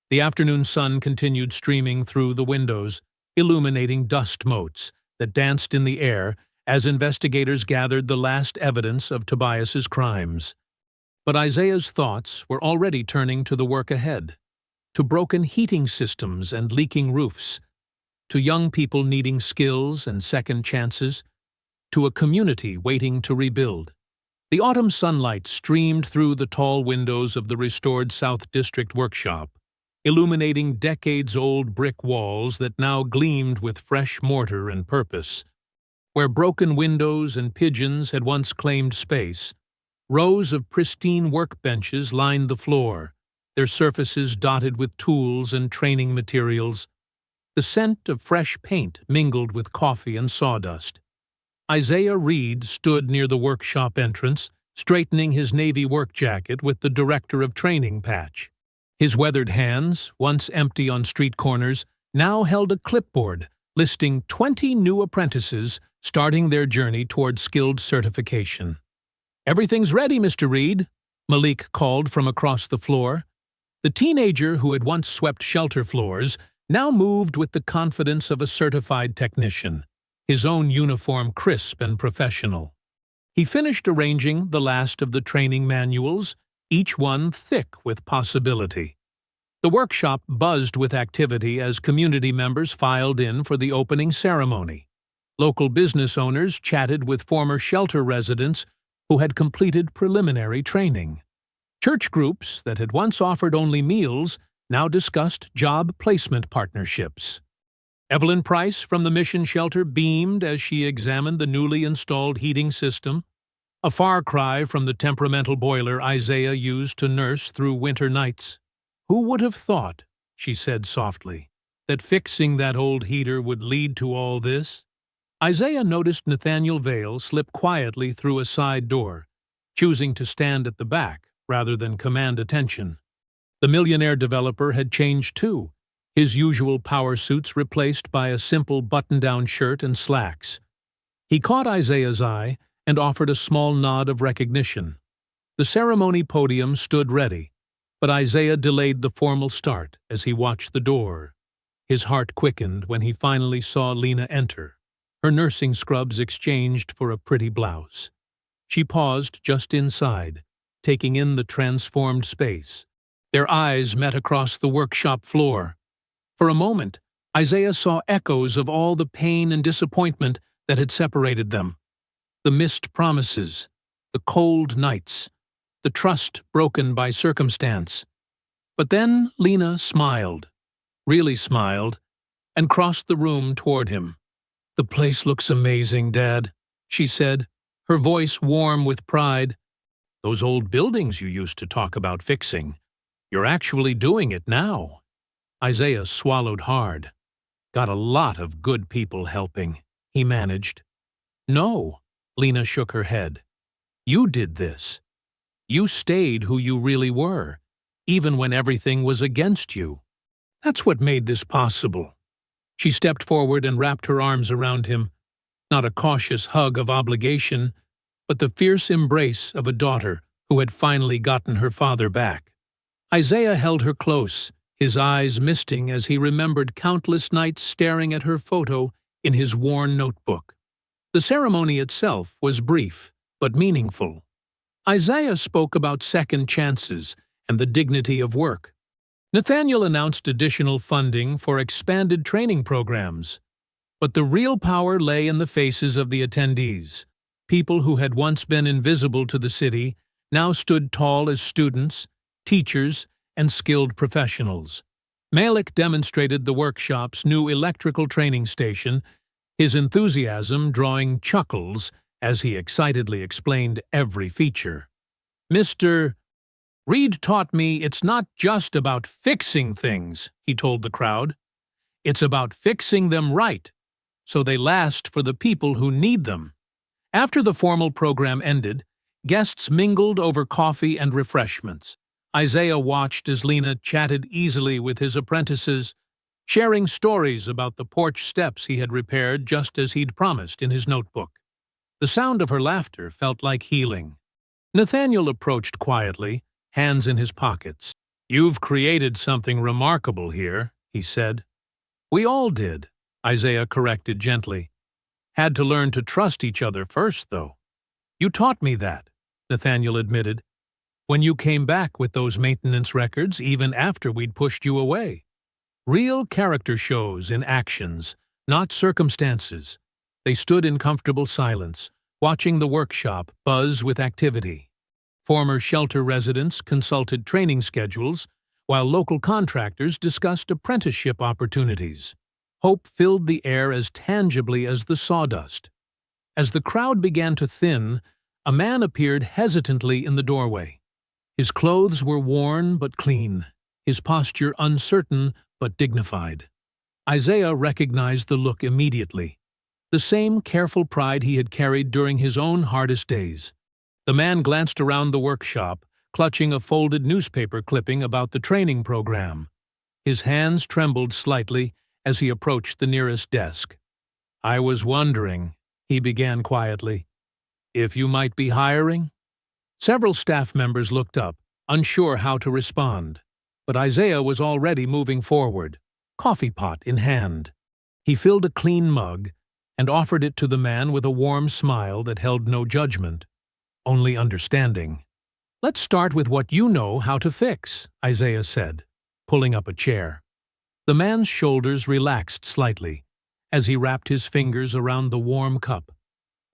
The afternoon sun continued streaming through the windows, illuminating dust motes that danced in the air as investigators gathered the last evidence of Tobias's crimes. But Isaiah's thoughts were already turning to the work ahead, to broken heating systems and leaking roofs, to young people needing skills and second chances, to a community waiting to rebuild. The autumn sunlight streamed through the tall windows of the restored South District workshop, illuminating decades-old brick walls that now gleamed with fresh mortar and purpose. Where broken windows and pigeons had once claimed space, rows of pristine workbenches lined the floor, their surfaces dotted with tools and training materials. The scent of fresh paint mingled with coffee and sawdust. Isaiah Reed stood near the workshop entrance, straightening his navy work jacket with the Director of Training patch. His weathered hands, once empty on street corners, now held a clipboard listing 20 new apprentices starting their journey toward skilled certification. "Everything's ready, Mr. Reed," Malik called from across the floor. The teenager who had once swept shelter floors now moved with the confidence of a certified technician, his own uniform crisp and professional. He finished arranging the last of the training manuals, each one thick with possibility. The workshop buzzed with activity as community members filed in for the opening ceremony. Local business owners chatted with former shelter residents who had completed preliminary training. Church groups that had once offered only meals now discussed job placement partnerships. Evelyn Price from the Mission Shelter beamed as she examined the newly installed heating system, a far cry from the temperamental boiler Isaiah used to nurse through winter nights. "Who would have thought," she said softly, "that fixing that old heater would lead to all this?" Isaiah noticed Nathaniel Vale slip quietly through a side door, choosing to stand at the back rather than command attention. The Millionaire developer had changed too, his usual power suits replaced by a simple button-down shirt and slacks. He caught Isaiah's eye and offered a small nod of recognition. The ceremony podium stood ready, but Isaiah delayed the formal start as he watched the door. His heart quickened when he finally saw Lena enter, her nursing scrubs exchanged for a pretty blouse. She paused just inside, taking in the transformed space. Their eyes met across the workshop floor. For a moment, Isaiah saw echoes of all the pain and disappointment that had separated them. The missed promises, the cold nights, the trust broken by circumstance. But then Lena smiled, really smiled, and crossed the room toward him. "The place looks amazing, Dad," she said, her voice warm with pride. "Those old buildings you used to talk about fixing, you're actually doing it now." Isaiah swallowed hard. "Got a lot of good people helping," he managed. "No," Lena shook her head. "You did this. You stayed who you really were, even when everything was against you. That's what made this possible." She stepped forward and wrapped her arms around him, not a cautious hug of obligation, but the fierce embrace of a daughter who had finally gotten her father back. Isaiah held her close, his eyes misting as he remembered countless nights staring at her photo in his worn notebook. The ceremony itself was brief, but meaningful. Isaiah spoke about second chances and the dignity of work. Nathaniel announced additional funding for expanded training programs. But the real power lay in the faces of the attendees. People who had once been invisible to the city now stood tall as students, teachers, and skilled professionals. Malik demonstrated the workshop's new electrical training station, his enthusiasm drawing chuckles as he excitedly explained every feature. "Mr. Reed taught me it's not just about fixing things," he told the crowd. "It's about fixing them right, so they last for the people who need them. After the formal program ended, guests mingled over coffee and refreshments. Isaiah watched as Lena chatted easily with his apprentices, sharing stories about the porch steps he had repaired just as he'd promised in his notebook. The sound of her laughter felt like healing. Nathaniel approached quietly, hands in his pockets. "You've created something remarkable here," he said. "We all did," Isaiah corrected gently. "Had to learn to trust each other first, though." "You taught me that," Nathaniel admitted, "when you came back with those maintenance records even after we'd pushed you away. Real character shows in actions, not circumstances." They stood in comfortable silence, watching the workshop buzz with activity. Former shelter residents consulted training schedules, while local contractors discussed apprenticeship opportunities. Hope filled the air as tangibly as the sawdust. As the crowd began to thin, a man appeared hesitantly in the doorway. His clothes were worn but clean, his posture uncertain but dignified. Isaiah recognized the look immediately. The same careful pride he had carried during his own hardest days. The man glanced around the workshop, clutching a folded newspaper clipping about the training program. His hands trembled slightly as he approached the nearest desk. "I was wondering," he began quietly, "if you might be hiring?" Several staff members looked up, unsure how to respond. But Isaiah was already moving forward, coffee pot in hand. He filled a clean mug and offered it to the man with a warm smile that held no judgment, only understanding. "Let's start with what you know how to fix," Isaiah said, pulling up a chair. The man's shoulders relaxed slightly as he wrapped his fingers around the warm cup.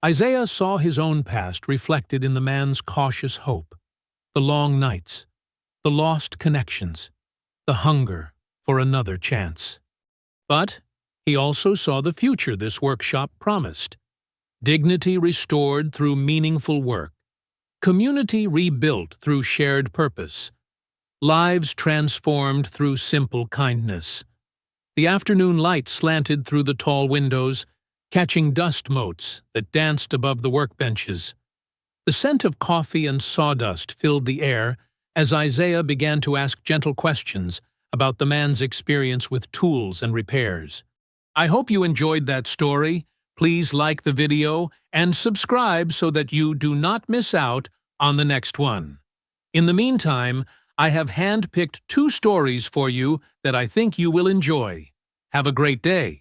Isaiah saw his own past reflected in the man's cautious hope. The long nights, the lost connections, the hunger for another chance. But he also saw the future this workshop promised. Dignity restored through meaningful work. Community rebuilt through shared purpose. Lives transformed through simple kindness. The afternoon light slanted through the tall windows, catching dust motes that danced above the workbenches. The scent of coffee and sawdust filled the air as Isaiah began to ask gentle questions about the man's experience with tools and repairs. I hope you enjoyed that story. Please like the video and subscribe so that you do not miss out on the next one. In the meantime, I have hand-picked 2 stories for you that I think you will enjoy. Have a great day.